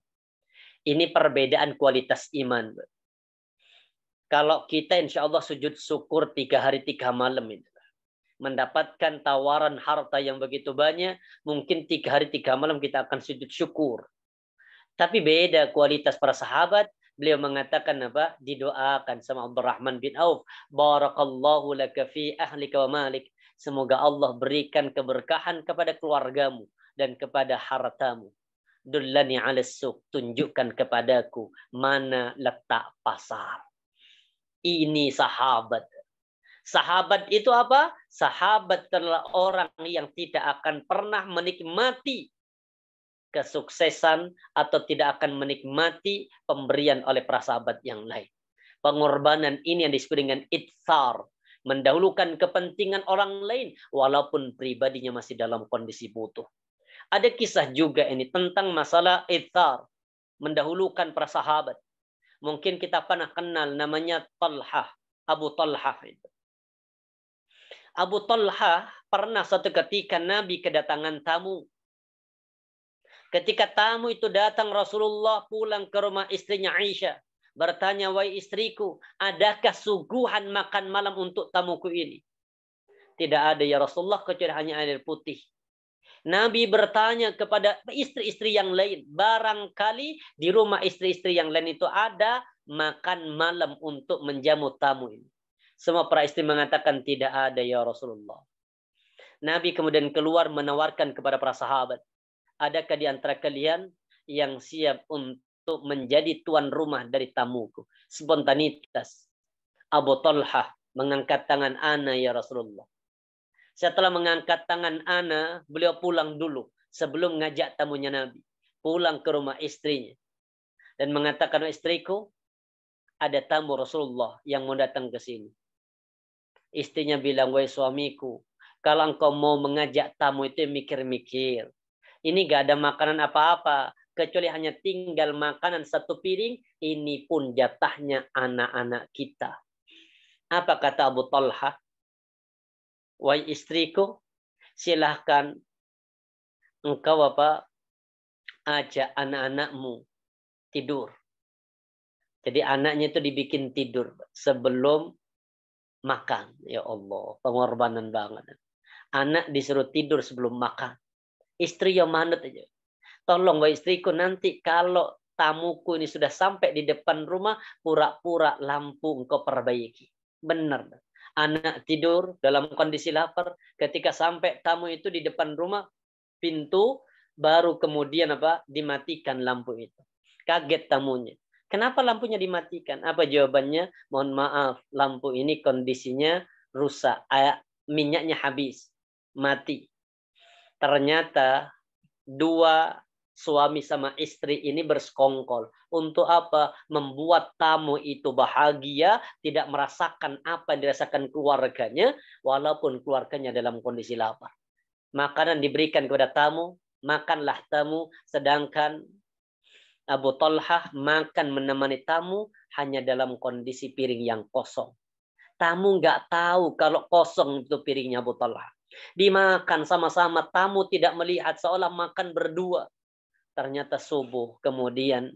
Ini perbedaan kualitas iman. Kalau kita insya Allah sujud syukur 3 hari 3 malam itu, mendapatkan tawaran harta yang begitu banyak, mungkin 3 hari 3 malam kita akan sujud syukur. Tapi beda kualitas para sahabat. Beliau mengatakan apa? Didoakan sama Abdurrahman bin Auf. Barakallahu laka fi ahlika wa malik. Semoga Allah berikan keberkahan kepada keluargamu dan kepada hartamu. Dullani ala suq. Tunjukkan kepadaku mana letak pasar. Ini sahabat. Sahabat itu apa? Sahabat adalah orang yang tidak akan pernah menikmati kesuksesan atau tidak akan menikmati pemberian oleh para sahabat yang lain. Pengorbanan ini yang disebut dengan itsar, mendahulukan kepentingan orang lain walaupun pribadinya masih dalam kondisi butuh. Ada kisah juga ini tentang masalah itsar, mendahulukan para sahabat. Mungkin kita pernah kenal namanya Talhah, Abu Talhah itu. Abu Talhah pernah suatu ketika Nabi kedatangan tamu. Ketika tamu itu datang, Rasulullah pulang ke rumah istrinya Aisyah. Bertanya, wahai istriku, adakah suguhan makan malam untuk tamuku ini? Tidak ada ya Rasulullah, kecuali hanya air putih. Nabi bertanya kepada istri-istri yang lain. Barangkali di rumah istri-istri yang lain itu ada makan malam untuk menjamu tamu ini. Semua para istri mengatakan tidak ada ya Rasulullah. Nabi kemudian keluar menawarkan kepada para sahabat. Adakah di antara kalian yang siap untuk menjadi tuan rumah dari tamuku? Spontanitas. Abu Talhah mengangkat tangan, ana ya Rasulullah. Setelah mengangkat tangan ana, beliau pulang dulu sebelum ngajak tamunya Nabi. Pulang ke rumah istrinya. Dan mengatakan, istriku, ada tamu Rasulullah yang mau datang ke sini. Istrinya bilang, wahai suamiku, kalau engkau mau mengajak tamu itu mikir-mikir. Ini gak ada makanan apa-apa. Kecuali hanya tinggal makanan 1 piring. Ini pun jatahnya anak-anak kita. Apa kata Abu Talhah? Wahai istriku, silahkan engkau ajak anak-anakmu tidur. Jadi anaknya itu dibikin tidur sebelum makan. Ya Allah, pengorbanan banget. Anak disuruh tidur sebelum makan. Istri yang manut aja. Tolong wahai istriku, nanti kalau tamuku ini sudah sampai di depan rumah, pura-pura lampu engkau perbaiki. Benar. Anak tidur dalam kondisi lapar, ketika sampai tamu itu di depan rumah, pintu, baru kemudian dimatikan lampu itu. Kaget tamunya. Kenapa lampunya dimatikan? Apa jawabannya? Mohon maaf, lampu ini kondisinya rusak. Minyaknya habis. Mati. Ternyata dua suami sama istri ini bersekongkol. Untuk apa? Membuat tamu itu bahagia, tidak merasakan apa yang dirasakan keluarganya, walaupun keluarganya dalam kondisi lapar. Makanan diberikan kepada tamu, makanlah tamu, sedangkan Abu Talhah makan menemani tamu hanya dalam kondisi piring yang kosong. Tamu nggak tahu kalau kosong itu piringnya Abu Talhah. Dimakan sama-sama, tamu tidak melihat, seolah makan berdua. Ternyata subuh, kemudian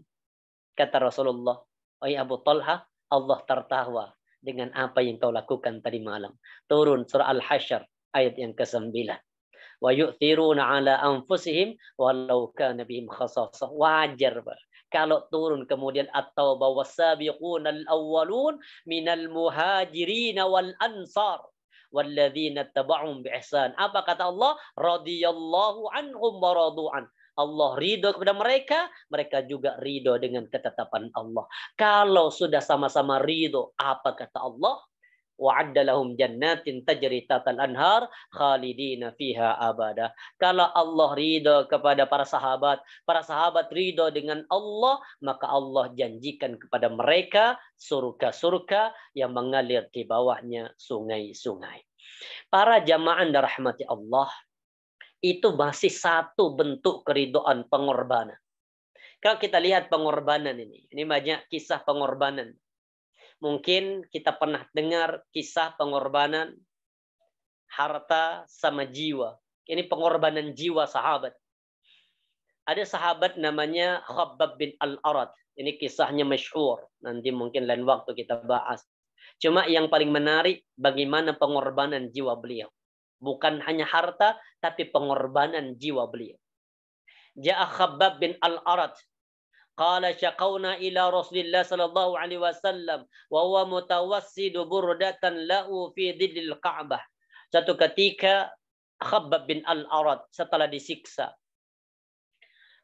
kata Rasulullah, "Oi Abu Talhah, Allah tertawa dengan apa yang kau lakukan tadi malam." Turun surah Al-Hasyr ayat yang ke-9. Wa yu'thiruna ala anfusihim walau kana bihim khasasah. Wajar, Pak. Kalau turun kemudian at-taubah was-sabiqunal awwalun minal muhajirin wal ansar walladzina tabauhum bi ihsan. Apa kata Allah? Radhiyallahu anhum wa radu'an. Allah ridho kepada mereka, mereka juga ridho dengan ketetapan Allah. Kalau sudah sama-sama ridho, apa kata Allah? Wa'adda lahum jannatin tajri tatal anhar khalidina fiha abada. Kalau Allah ridho kepada para sahabat ridho dengan Allah, maka Allah janjikan kepada mereka surga-surga yang mengalir di bawahnya sungai-sungai. Para jamaah yang dirahmati Allah, itu masih satu bentuk keridhaan pengorbanan. Kalau kita lihat pengorbanan ini banyak kisah pengorbanan. Mungkin kita pernah dengar kisah pengorbanan harta sama jiwa. Ini pengorbanan jiwa sahabat. Ada sahabat namanya Khabbab bin Al-Arat. Ini kisahnya masyhur. Nanti mungkin lain waktu kita bahas. Cuma yang paling menarik bagaimana pengorbanan jiwa beliau. Bukan hanya harta, tapi pengorbanan jiwa beliau. Ja'a Khabbab bin Al-Arat. Qala syaqawna ila Rasulillah sallallahu alaihi wasallam wa huwa mutawassidu burdatan lahu fi dhillil Ka'bah. Satu ketika Khabbab bin Al-Arat setelah disiksa.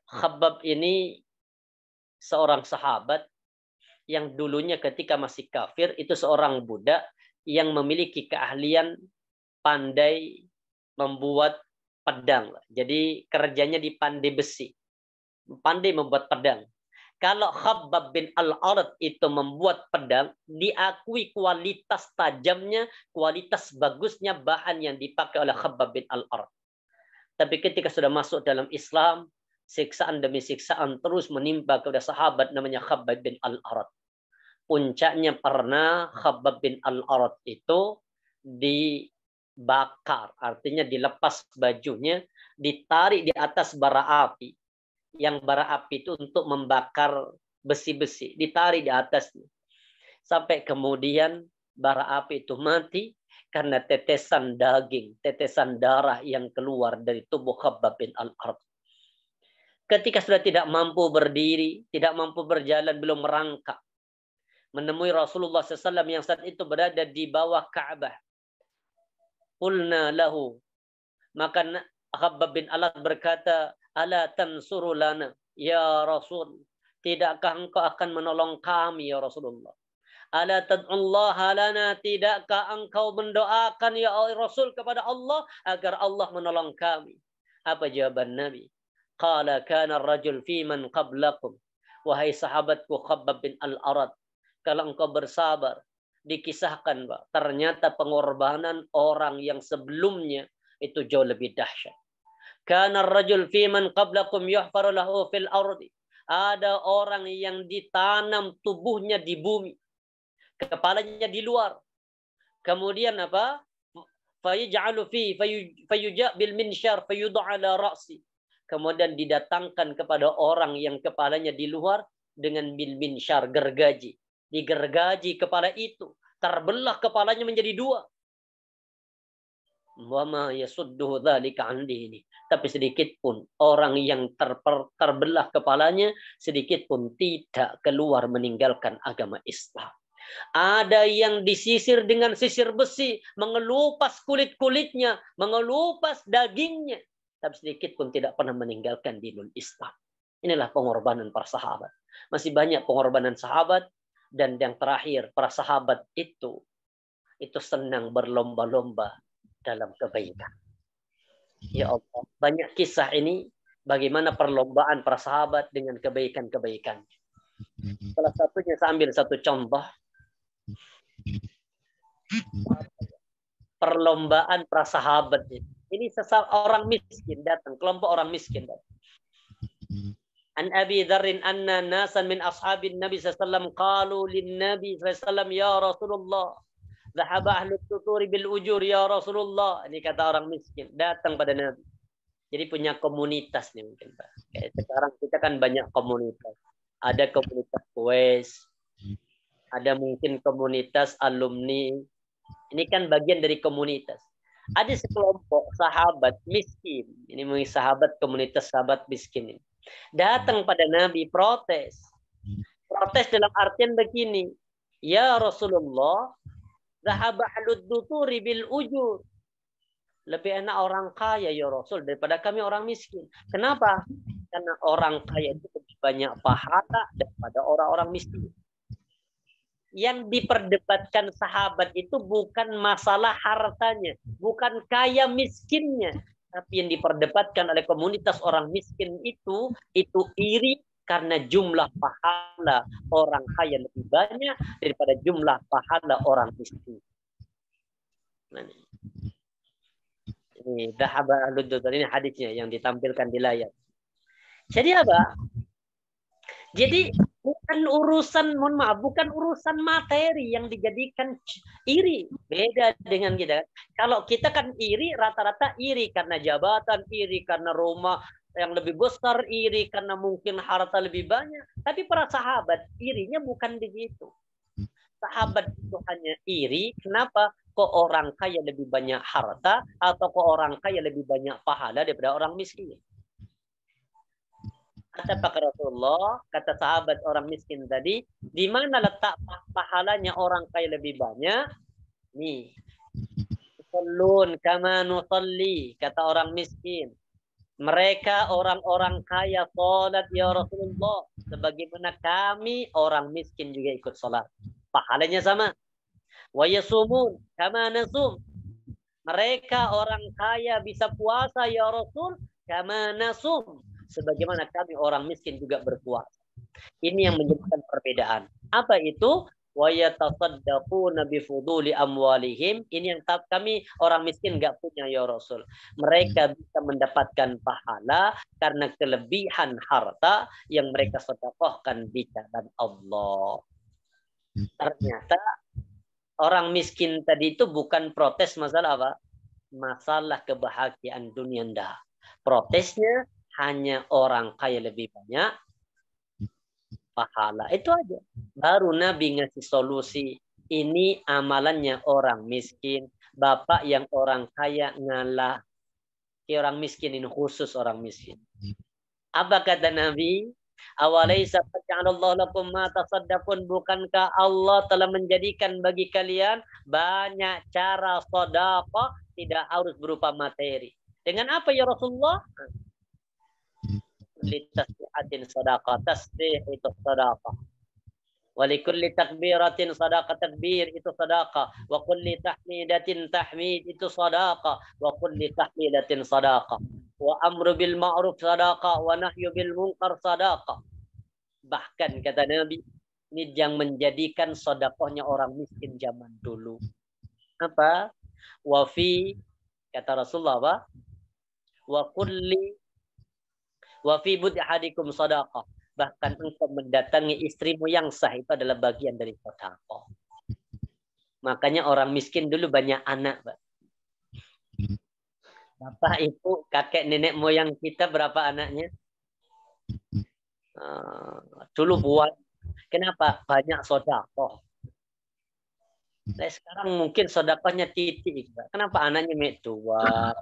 Khabbab ini seorang sahabat yang dulunya ketika masih kafir itu seorang budak yang memiliki keahlian pandai membuat pedang. Jadi kerjanya di pandai besi. Pandai membuat pedang. Kalau Khabbab bin Al-Arat itu membuat pedang, diakui kualitas tajamnya, kualitas bagusnya bahan yang dipakai oleh Khabbab bin Al-Arat. Tapi ketika sudah masuk dalam Islam, siksaan demi siksaan terus menimpa kepada sahabat namanya Khabbab bin Al-Arat. Puncaknya pernah Khabbab bin Al-Arat itu dibakar, artinya dilepas bajunya, ditarik di atas bara api. Yang bara api itu untuk membakar besi-besi, ditarik di atasnya. Sampai kemudian bara api itu mati karena tetesan daging, tetesan darah yang keluar dari tubuh Khabbab bin Al-Arat. Ketika sudah tidak mampu berdiri, tidak mampu berjalan, belum merangkak, menemui Rasulullah SAW yang saat itu berada di bawah Ka'bah. Qulna lahu, maka Khabbab bin Al-Arat berkata, "Ala tansuru lana ya Rasul, tidakkah engkau akan menolong kami ya Rasulullah? Ala tad'ullaha lana, tidakkah engkau mendoakan ya Rasul kepada Allah agar Allah menolong kami?" Apa jawaban Nabi? Qala kana ar-rajul fi man qablakum. Wahai sahabatku Khabbab bin Al-Arat, kalau engkau bersabar, dikisahkan, Pak, ternyata pengorbanan orang yang sebelumnya itu jauh lebih dahsyat. Kana ar-rajul fi man qablakum yuhfaru lahu fil ardi. Ada orang yang ditanam tubuhnya di bumi, kepalanya di luar. Kemudian apa? Fayaj'alu fi fayuja bil minsyar fayudha ala ra'si. Kemudian didatangkan kepada orang yang kepalanya di luar dengan bil minsyar, gergaji. Digergaji kepala itu, terbelah kepalanya menjadi dua. Wa ma yasudduhu dzalika an dini. Tapi sedikit pun orang yang terbelah kepalanya, sedikit pun tidak keluar meninggalkan agama Islam. Ada yang disisir dengan sisir besi, mengelupas kulit-kulitnya, mengelupas dagingnya, tapi sedikit pun tidak pernah meninggalkan dinul Islam. Inilah pengorbanan para sahabat. Masih banyak pengorbanan sahabat, dan yang terakhir, para sahabat itu senang berlomba-lomba dalam kebaikan. Ya Allah, banyak kisah ini bagaimana perlombaan para sahabat dengan kebaikan-kebaikan. Salah satunya saya ambil satu contoh. Perlombaan para sahabat ini seseorang miskin datang, kelompok orang miskin datang. An Abi Dzarrin anna nasan min ashabin Nabi sallallahu alaihi wasallam qalu lin Nabi sallallahu alaihi wasallam ya Rasulullah dhahaba ahlut tuturi bil ujur ya Rasulullah. Ini kata orang miskin datang pada Nabi. Jadi punya komunitas nih mungkin Pak. Kayak sekarang kita kan banyak komunitas. Ada komunitas kues, ada mungkin komunitas alumni. Ini kan bagian dari komunitas. Ada sekelompok sahabat miskin. Ini mungkin sahabat komunitas sahabat miskin ini. Datang pada Nabi protes. Protes dalam artian begini. Ya Rasulullah, zahaba ahlud duturi bil ujur. Lebih enak orang kaya ya Rasul daripada kami orang miskin. Kenapa? Karena orang kaya itu lebih banyak pahala daripada orang-orang miskin. Yang diperdebatkan sahabat itu bukan masalah hartanya, bukan kaya miskinnya, tapi yang diperdebatkan oleh komunitas orang miskin itu iri karena jumlah pahala orang kaya lebih banyak daripada jumlah pahala orang miskin. Nah, ini dhahaba ahlud dutur, ini hadisnya yang ditampilkan di layar. Jadi apa? Jadi bukan urusan, mohon maaf, bukan urusan materi yang dijadikan iri. Beda dengan kita. Kalau kita kan iri, rata-rata iri karena jabatan, iri karena rumah yang lebih besar, iri karena mungkin harta lebih banyak. Tapi para sahabat, irinya bukan begitu. Sahabat itu hanya iri, kenapa? Kok orang kaya lebih banyak harta, atau kok orang kaya lebih banyak pahala daripada orang miskin. Kata Pak Rasulullah, kata sahabat orang miskin tadi, di mana letak pahalanya orang kaya lebih banyak? Nih, Sallun kama nusalli, kata orang miskin. Mereka orang-orang kaya salat ya Rasulullah, sebagaimana kami orang miskin juga ikut salat. Pahalanya sama. Wa yasumun kama nasum. Mereka orang kaya bisa puasa ya Rasul, kama nasum. Sebagaimana kami orang miskin juga berpuasa. Ini yang menjadikan perbedaan. Apa itu? Wa yatasaddaquna bi fuduli amwalihim. Ini yang kami orang miskin enggak punya ya Rasul. Mereka bisa mendapatkan pahala karena kelebihan harta yang mereka sedekahkan di jalan Allah. Ternyata orang miskin tadi itu bukan protes masalah apa? Masalah kebahagiaan dunia enggak. Protesnya hanya orang kaya lebih banyak pahala. Itu aja. Baru Nabi ngasih solusi. Ini amalannya orang miskin. Bapak yang orang kaya ngalah. Orang miskin ini khusus orang miskin. Apa kata Nabi? Awalaysa faja'alallahu lakum ma tasaddaqun, bukankah Allah telah menjadikan bagi kalian banyak cara sedekah, tidak harus berupa materi. Dengan apa ya Rasulullah? Litasbihatin sadaqah, tasbih itu sadaqah. Wa likulli takbiratin sadaqah, takbir itu sadaqah. Wa kulli tahmidatin tahmid itu sadaqah. Wa kulli tahmidatin sadaqah. Wa amru bil ma'ruf sadaqah wa nahyu bil munkar sadaqah. Bahkan kata Nabi, ini yang menjadikan sedekahnya orang miskin zaman dulu. Apa? Wa fi, kata Rasulullah apa? Wa kulli wa fi bud'i ahadikum sadaqah. Bahkan engkau mendatangi istrimu yang sah itu adalah bagian dari sedekah. Makanya orang miskin dulu banyak anak, Pak. Bapak, ibu, kakek, nenek moyang kita berapa anaknya? Dulu buat. Kenapa? Banyak sedekah. Nah, sekarang mungkin sedekahnya titik. Kenapa anaknya dua?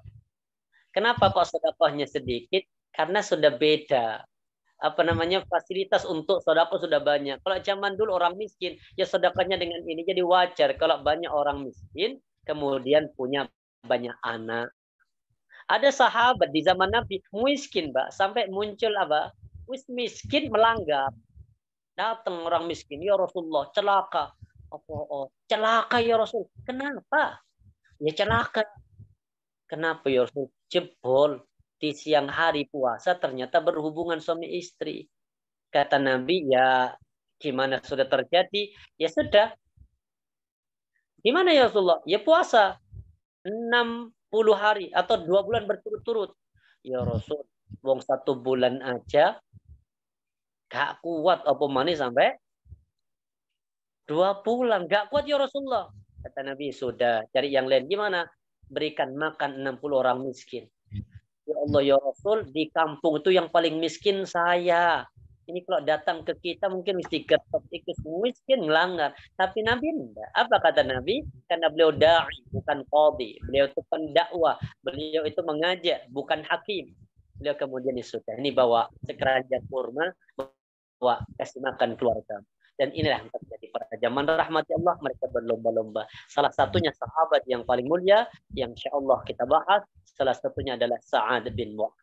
Kenapa kok sedekahnya sedikit? Karena sudah beda. Apa namanya, fasilitas untuk sedekah sudah banyak. Kalau zaman dulu orang miskin, ya sedekahnya dengan ini jadi wajar. Kalau banyak orang miskin, kemudian punya banyak anak. Ada sahabat di zaman Nabi miskin, Mbak, sampai muncul apa? Miskin melanggar. Datang orang miskin, ya Rasulullah, celaka. Oh, celaka ya Rasul. Kenapa? Ya celaka. Kenapa ya Rasul? Jebol di siang hari puasa ternyata berhubungan suami istri. Kata Nabi, ya gimana sudah terjadi? Ya sudah. Gimana ya Rasulullah? Ya puasa 60 hari atau 2 bulan berturut-turut. Ya Rasul, wong 1 bulan aja gak kuat apa manis sampai 2 bulan. Gak kuat ya Rasulullah. Kata Nabi, sudah cari yang lain. Gimana? Berikan makan 60 orang miskin. Ya Allah ya Rasul, di kampung itu yang paling miskin saya. Ini kalau datang ke kita mungkin mesti getok ikut miskin melanggar. Tapi Nabi enggak. Apa kata Nabi? Karena beliau da'i bukan qadhi. Beliau itu pendakwah. Beliau itu mengajak bukan hakim. Beliau kemudian sudah ini bawa sekeranjang kurma, bawa kasih makan keluarga. Dan inilah yang terjadi pada zaman rahmati Allah, mereka berlomba-lomba. Salah satunya sahabat yang paling mulia yang insyaallah kita bahas, salah satunya adalah Sa'ad bin Mu'adz.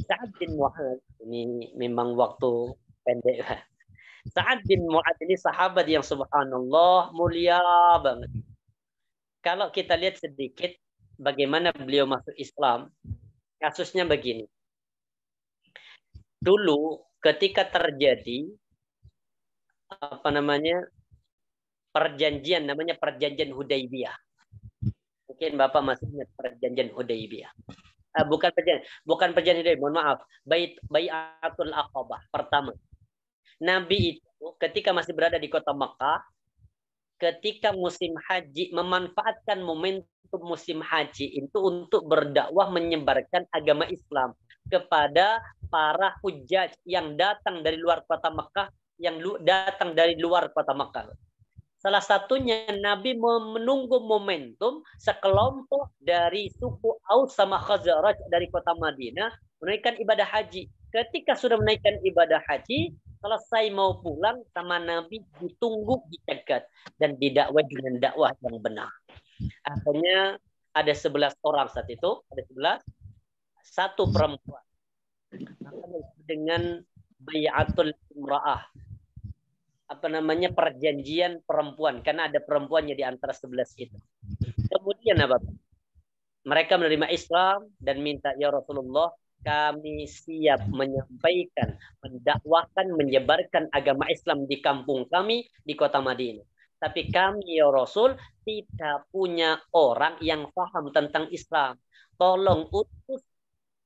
Sa'ad bin Mu'adz ini memang waktu pendek. Sa'ad bin Mu'adz ini sahabat yang subhanallah mulia banget. Kalau kita lihat sedikit bagaimana beliau masuk Islam, kasusnya begini. Dulu ketika terjadi perjanjian namanya perjanjian Hudaybiyah. Mungkin Bapak masih ingat perjanjian Hudaybiyah. Bukan perjanjian Hudaybiyah, mohon maaf. Bai'atul Aqabah pertama. Nabi itu ketika masih berada di kota Makkah, ketika musim haji, memanfaatkan momentum musim haji itu untuk berdakwah menyebarkan agama Islam kepada para hujjaj yang datang dari luar kota Makkah, yang datang dari luar kota Makkah. Salah satunya Nabi menunggu momentum sekelompok dari suku Aus sama Khazraj dari kota Madinah menaikkan ibadah haji. Ketika sudah menaikkan ibadah haji, selesai mau pulang sama Nabi ditunggu, dicegat dan didakwah dengan dakwah yang benar. Akhirnya ada 11 orang saat itu, ada 11, satu perempuan. Dengan bai'atul imra'ah. Perjanjian perempuan, karena ada perempuannya di antara 11 itu. Kemudian apa? Mereka menerima Islam dan minta, ya Rasulullah, kami siap menyampaikan, mendakwahkan, menyebarkan agama Islam di kampung kami di kota Madinah. Tapi kami ya Rasul tidak punya orang yang paham tentang Islam. Tolong utus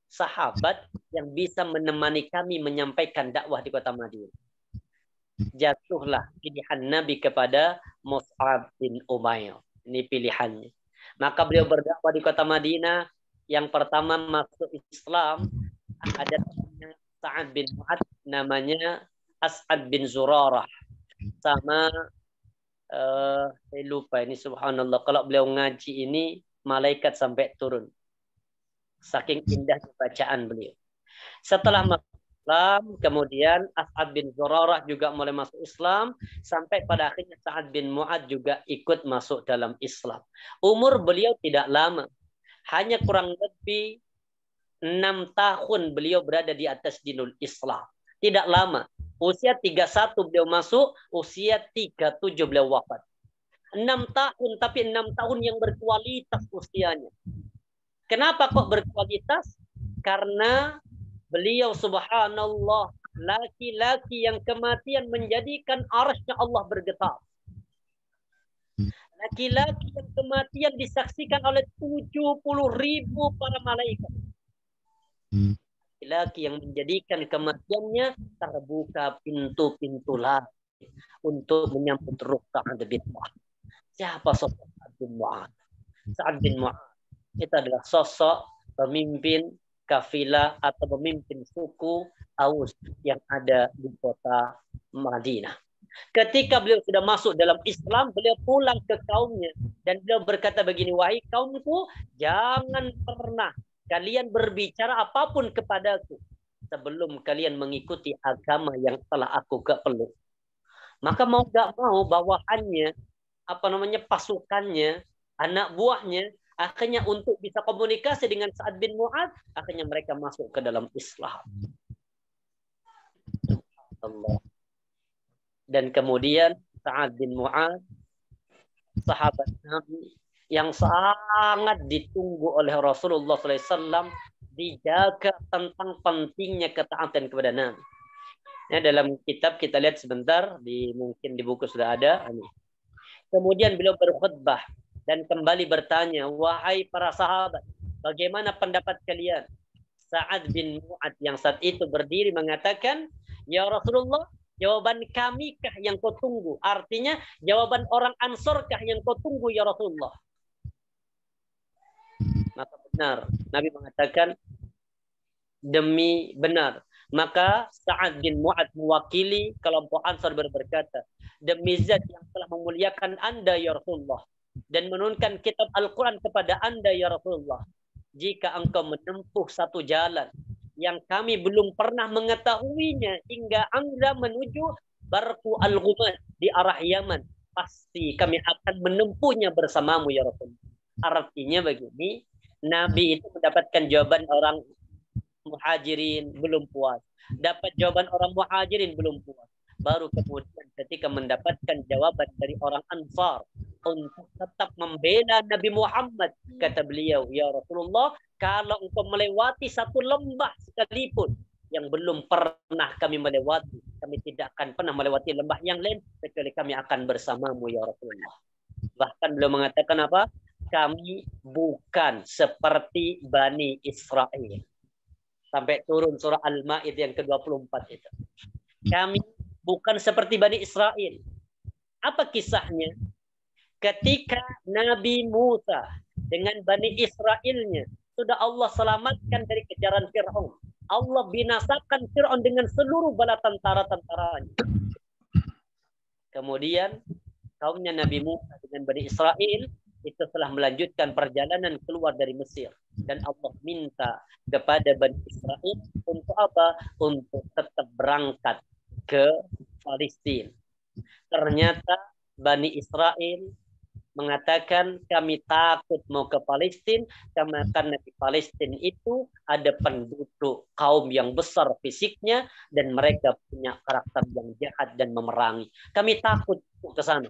sahabat yang bisa menemani kami menyampaikan dakwah di kota Madinah. Jatuhlah pilihan Nabi kepada Mus'ab bin Umair. Ini pilihannya. Maka beliau berdakwah di kota Madinah. Yang pertama masuk Islam ada Sa'ad bin Mu'adz, namanya As'ad bin Zurarah, sama saya lupa ini, subhanallah. Kalau beliau ngaji ini malaikat sampai turun. Saking indah bacaan beliau. Setelah masuk Islam, kemudian As'ad bin Zurarah juga mulai masuk Islam, sampai pada akhirnya Sa'ad bin Mu'adz juga ikut masuk dalam Islam. Umur beliau tidak lama, hanya kurang lebih 6 tahun beliau berada di atas dinul Islam. Tidak lama. Usia 31 beliau masuk, usia 37 beliau wafat. 6 tahun, tapi 6 tahun yang berkualitas usianya. Kenapa kok berkualitas? Karena beliau subhanallah laki-laki yang kematian menjadikan arsy-Nya Allah bergetar. Laki-laki yang kematian disaksikan oleh 70.000 para malaikat. Laki-laki yang menjadikan kematiannya terbuka pintu-pintu langit untuk menyambut ruh Sa'ad bin Mu'adz. Siapa sosok Sa'ad bin Mu'adz? Sa'ad bin Mu'adz itu adalah sosok pemimpin kafilah atau pemimpin suku Aus yang ada di kota Madinah. Ketika beliau sudah masuk dalam Islam, beliau pulang ke kaumnya dan beliau berkata begini, wahai kaumku, jangan pernah kalian berbicara apapun kepadaku sebelum kalian mengikuti agama yang telah aku peluk. Maka mau gak mau bawahannya, pasukannya, anak buahnya, akhirnya untuk bisa komunikasi dengan Sa'ad bin Mu'adz, akhirnya mereka masuk ke dalam Islam. Allah. Dan kemudian Sa'ad bin Mu'adz, sahabat Nabi yang sangat ditunggu oleh Rasulullah SAW, dijaga tentang pentingnya ketaatan kepada Nabi. Ya, dalam kitab kita lihat sebentar, mungkin di buku sudah ada. Kemudian beliau berkhutbah dan kembali bertanya, wahai para sahabat, bagaimana pendapat kalian? Sa'ad bin Mu'adz yang saat itu berdiri mengatakan, ya Rasulullah, jawaban kami kah yang kau tunggu? Artinya jawaban orang Ansor kah yang kau tunggu ya Rasulullah? Maka benar. Nabi mengatakan demi benar. Maka Sa'ad bin Mu'adz mewakili kelompok Ansor berkata, demi zat yang telah memuliakan Anda ya Rasulullah dan menurunkan kitab Al-Quran kepada Anda ya Rasulullah, jika engkau menempuh satu jalan yang kami belum pernah mengetahuinya hingga Anda menuju Barku Al-Ghumad di arah Yaman, pasti kami akan menempuhnya bersamamu ya Rasulullah. Artinya begini, Nabi itu mendapatkan jawaban orang Muhajirin belum puas, dapat jawaban orang Muhajirin belum puas, baru kemudian ketika mendapatkan jawaban dari orang Ansar untuk tetap membela Nabi Muhammad, kata beliau, ya Rasulullah, kalau engkau melewati satu lembah sekalipun yang belum pernah kami melewati, kami tidak akan pernah melewati lembah yang lain kecuali kami akan bersamamu ya Rasulullah. Bahkan beliau mengatakan apa? Kami bukan seperti Bani Israel. Sampai turun surah Al-Ma'idah yang ke-24 itu. Kami bukan seperti Bani Israel. Apa kisahnya? Ketika Nabi Musa dengan Bani Israelnya sudah Allah selamatkan dari kejaran Fir'aun. Allah binasakan Fir'aun dengan seluruh bala tentara-tentaranya. Kemudian kaumnya Nabi Musa dengan Bani Israel itu telah melanjutkan perjalanan keluar dari Mesir. Dan Allah minta kepada Bani Israel untuk apa? Untuk tetap berangkat ke Palestina. Ternyata Bani Israel mengatakan kami takut mau ke Palestina karena di Palestina itu ada penduduk kaum yang besar fisiknya dan mereka punya karakter yang jahat dan memerangi. Kami takut ke sana.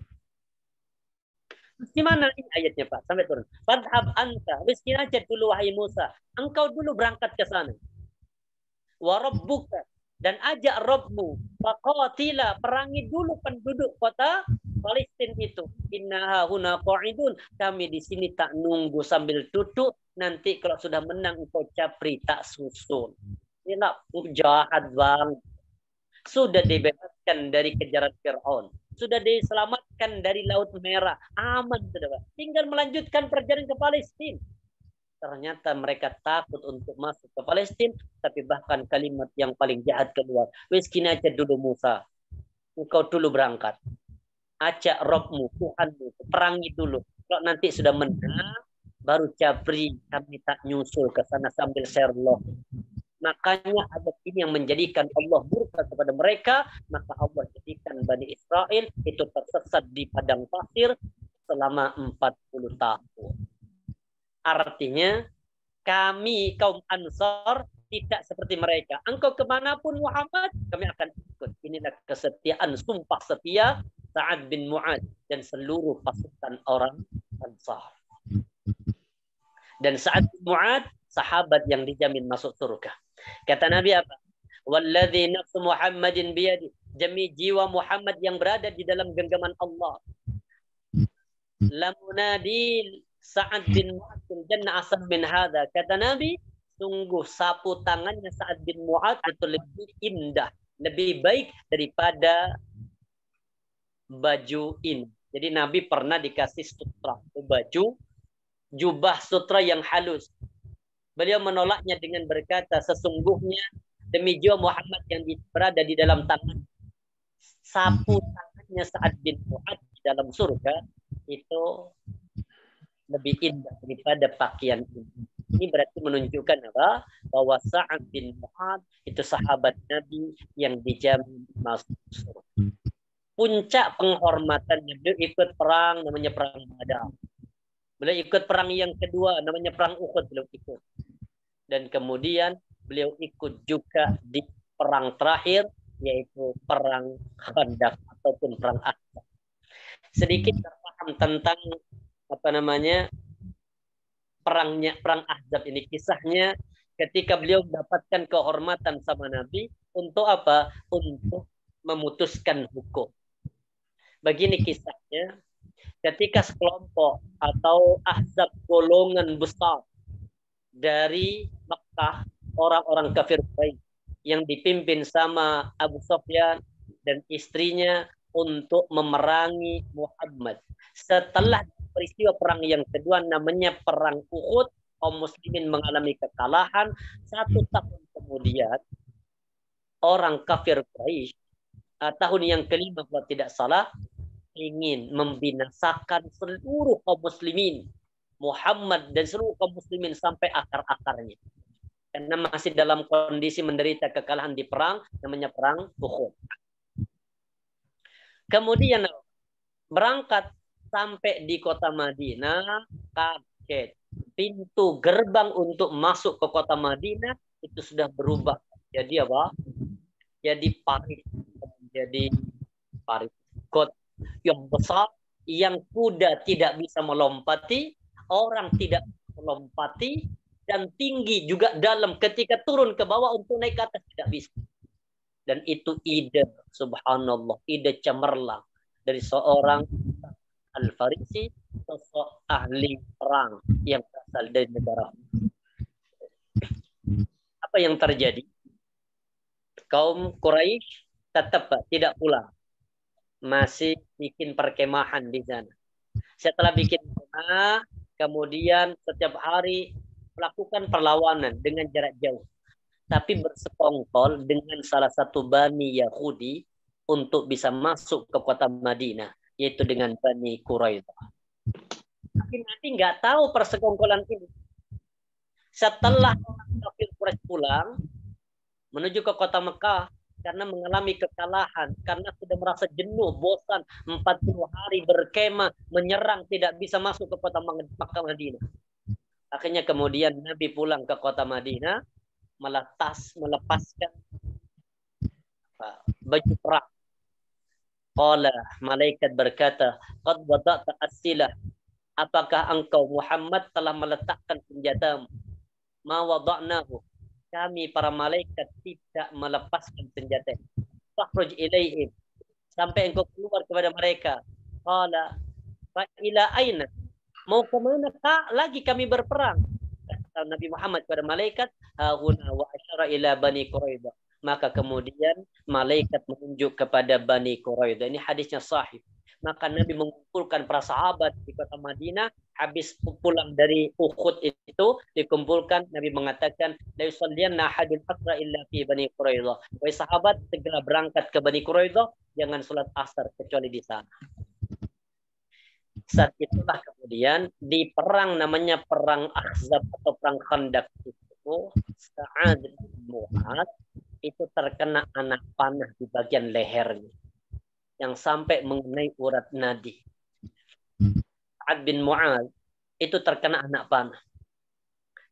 Di mana ini ayatnya Pak? Sampai turun. Fadhab anta, miskin aja dulu wahai Musa. Engkau dulu berangkat ke sana. Wa rabbuka, dan ajak Rabbmu. Faqatila, perangi dulu penduduk kota Palestina itu. Innaha huna qa'idun. Kami di sini tak nunggu sambil duduk. Nanti kalau sudah menang engkau capri tak susun. Ini jahat banget. Sudah dibebaskan dari kejaran Fir'aun. Sudah diselamatkan dari Laut Merah. Aman sudah. Tinggal melanjutkan perjalanan ke Palestina. Ternyata mereka takut untuk masuk ke Palestina. Tapi bahkan kalimat yang paling jahat keluar. Miskin aja dulu Musa. Engkau dulu berangkat. Ajak Rabbmu, Tuhanmu. Perangi dulu. Kalau nanti sudah menang, baru capri. Kami tak nyusul ke sana sambil Sherlock. Makanya ayat ini yang menjadikan Allah murka kepada mereka, maka Allah jadikan Bani Israel itu tersesat di padang pasir selama 40 tahun. Artinya kami kaum Ansar tidak seperti mereka. Engkau kemanapun Muhammad, kami akan ikut. Inilah kesetiaan, sumpah setia Sa'ad bin Mu'adz dan seluruh pasukan orang Ansar. Dan Sa'ad bin Mu'adz sahabat yang dijamin masuk surga. Kata Nabi apa? Walladzi nafsu Muhammadin biyadi. Demi jiwa Muhammad yang berada di dalam genggaman Allah. Lamunadi Sa'ad bin Mu'adz jannah asam min hadza. Kata Nabi, sungguh sapu tangannya Sa'ad bin Mu'adz itu lebih indah, lebih baik daripada baju ini. Jadi Nabi pernah dikasih sutra, baju jubah sutra yang halus. Beliau menolaknya dengan berkata, sesungguhnya demi jiwa Muhammad yang berada di dalam tangan, sapu tangan wajahnya Sa'ad bin Mu'adz di dalam surga itu lebih indah daripada pakaian ini. Ini berarti menunjukkan apa? Bahwa Sa'ad bin Mu'adz itu sahabat Nabi yang dijamin masuk surga. Puncak penghormatannya, beliau ikut perang namanya perang Badar. Beliau ikut perang yang kedua namanya perang Uhud, beliau ikut. Dan kemudian beliau ikut juga di perang terakhir yaitu perang Khandaq ataupun perang Ahzab. Sedikit terpaham tentang perang Ahzab ini, kisahnya ketika beliau mendapatkan kehormatan sama Nabi untuk apa? Untuk memutuskan hukum. Begini kisahnya, ketika sekelompok atau Ahzab golongan besar dari Makkah, orang-orang kafir Quraisy yang dipimpin sama Abu Sufyan dan istrinya untuk memerangi Muhammad. Setelah peristiwa perang yang kedua namanya perang Uhud, kaum muslimin mengalami kekalahan. 1 tahun kemudian orang kafir Quraisy tahun yang kelima kalau tidak salah ingin membinasakan seluruh kaum muslimin, Muhammad dan seluruh kaum muslimin sampai akar-akarnya. Karena masih dalam kondisi menderita kekalahan di perang namanya perang Uhud. Kemudian berangkat sampai di kota Madinah, kaget. Pintu gerbang untuk masuk ke kota Madinah itu sudah berubah. Jadi apa? Jadi parit. Jadi parit. Got yang besar, yang kuda tidak bisa melompati, orang tidak melompati, dan tinggi juga dalam. Ketika turun ke bawah untuk naik ke atas tidak bisa. Dan itu ide, subhanallah, ide cemerlang dari seorang Al-Farisi, sosok ahli perang yang berasal dari negara. Apa yang terjadi? Kaum Quraisy tetap tidak pulang. Masih bikin perkemahan di sana. Setelah bikin kemah, kemudian setiap hari melakukan perlawanan dengan jarak jauh. Tapi bersekongkol dengan salah satu Bani Yahudi untuk bisa masuk ke kota Madinah, yaitu dengan Bani Quraidah. Tapi Nabi nggak tahu persekongkolan ini. Setelah orang kafir Quraisy pulang menuju ke kota Mekah karena mengalami kekalahan, karena sudah merasa jenuh, bosan, 40 hari berkemah, menyerang, tidak bisa masuk ke kota Makkah Madinah. Akhirnya kemudian Nabi pulang ke kota Madinah, melepaskan baju perang. Qala, malaikat berkata, qad wada'ta as-silah. Apakah engkau Muhammad telah meletakkan senjatamu? Ma wada'nahu. Kami para malaikat tidak melepaskan senjata. Fakhruj ilaihim. Sampai engkau keluar kepada mereka. Qala, fa ila aina? Mau ke mana lagi kami berperang? Kata Nabi Muhammad kepada malaikat, hahuna wa asyara ila Bani Quraidah. Maka kemudian malaikat menunjuk kepada Bani Quraidah. Ini hadisnya sahih. Maka Nabi mengumpulkan para sahabat di kota Madinah. Habis pulang dari Uhud itu dikumpulkan. Nabi mengatakan, la yusalliyanna ahadun asra illa fi Bani Quraidah. Wahai sahabat, segera berangkat ke Bani Quraidah. Jangan sholat asar kecuali di sana. Saat itulah kemudian di perang namanya perang Ahzab atau perang Khandaq itu, Sa'ad bin Mu'adz itu terkena anak panah di bagian lehernya yang sampai mengenai urat nadi. Sa'ad bin Mu'adz itu terkena anak panah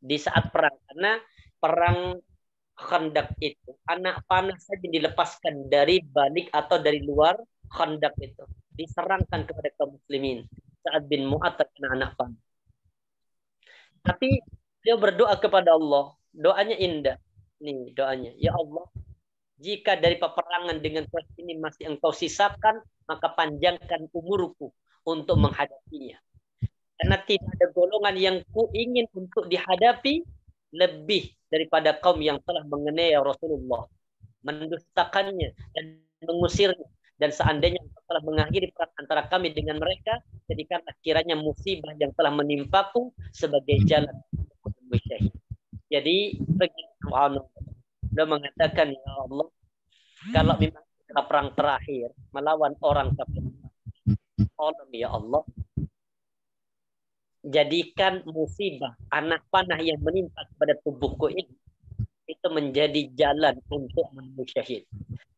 di saat perang, karena perang Khandaq itu anak panah saja dilepaskan dari balik atau dari luar Khandaq itu diserangkan kepada kaum muslimin. Sa'ad bin Mu'adz terkena anak panah. Tapi dia berdoa kepada Allah. Doanya indah. Nih doanya. Ya Allah, jika dari peperangan dengan Quraisy ini masih engkau sisakan, maka panjangkan umurku untuk menghadapinya. Karena tidak ada golongan yang ku ingin untuk dihadapi lebih daripada kaum yang telah mengenai Rasulullah, mendustakannya dan mengusirnya. Dan seandainya telah mengakhiri perang antara kami dengan mereka, jadikanlah kiranya musibah yang telah menimpaku sebagai jalan untuk syahid. Jadi beliau mengatakan, ya Allah, kalau memang perang terakhir melawan orang kafir. Tolong ya Allah, jadikan musibah anak panah yang menimpa kepada tubuhku ini itu menjadi jalan untuk menemui syahid.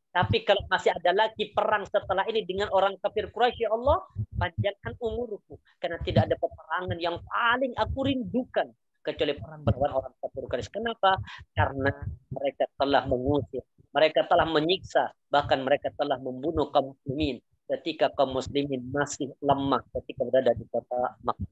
Tapi kalau masih ada lagi perang setelah ini dengan orang kafir Quraisy, ya Allah, panjangkan umurku. Karena tidak ada peperangan yang paling aku rindukan kecuali perang melawan orang kafir Quraisy. Kenapa? Karena mereka telah mengusir, mereka telah menyiksa, bahkan mereka telah membunuh kaum muslimin ketika kaum muslimin masih lemah ketika berada di kota Makkah.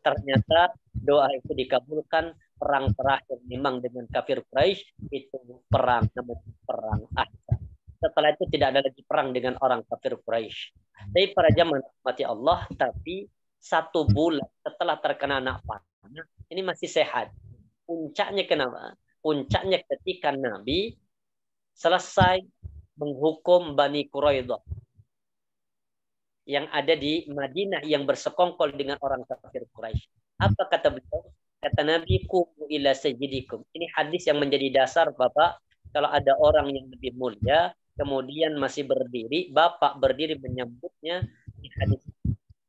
Ternyata doa itu dikabulkan. Perang terakhir memang dengan kafir Quraisy itu perang namanya perang Ahzab. Setelah itu tidak ada lagi perang dengan orang kafir Quraisy. Tapi para jamaah rahmati Allah, tapi 1 bulan setelah terkena anak panah ini masih sehat. Puncaknya kenapa? Puncaknya ketika Nabi selesai menghukum Bani Quraidah yang ada di Madinah yang bersekongkol dengan orang kafir Quraisy. Apa kata beliau? Kata Nabi, qumu ila sayyidikum. Ini hadis yang menjadi dasar Bapak. Kalau ada orang yang lebih mulia, kemudian masih berdiri, Bapak berdiri menyambutnya. Di hadis,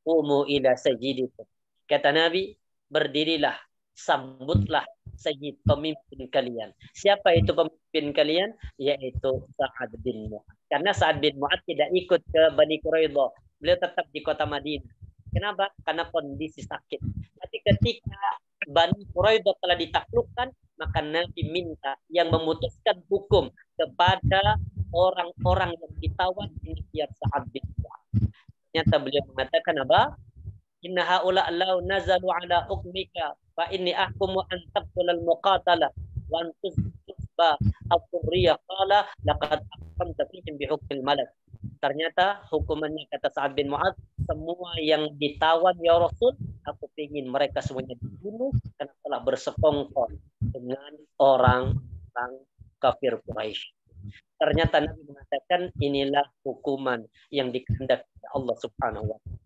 qumu ila sayyidikum. Kata Nabi, berdirilah, sambutlah sayyid, pemimpin kalian. Siapa itu pemimpin kalian? Yaitu Sa'ad bin Mu'ad. Karena Sa'ad bin Mu'ad tidak ikut ke Bani Quraidah. Beliau tetap di kota Madinah. Kenapa? Karena kondisi sakit. Tapi ketika Bani Quraidah telah ditaklukkan, maka Nabi minta yang memutuskan hukum kepada orang-orang yang ditawan ini biar Sa'ad bin Mu'ad. Ternyata beliau mengatakan apa? Inna haula law nazalu ala hukmika fa inni ahkumu an taqtulal muqatala wa an tusba al-qurriya qala laqad aqamta fihim bi hukmil malak. Ternyata hukumannya kata Sa'ad bin Mu'ad, semua yang ditawan ya Rasul, aku ingin mereka semuanya dibunuh karena telah bersekongkol dengan orang kafir Quraisy. Ternyata Nabi mengatakan inilah hukuman yang dikehendaki Allah Subhanahu wa taala.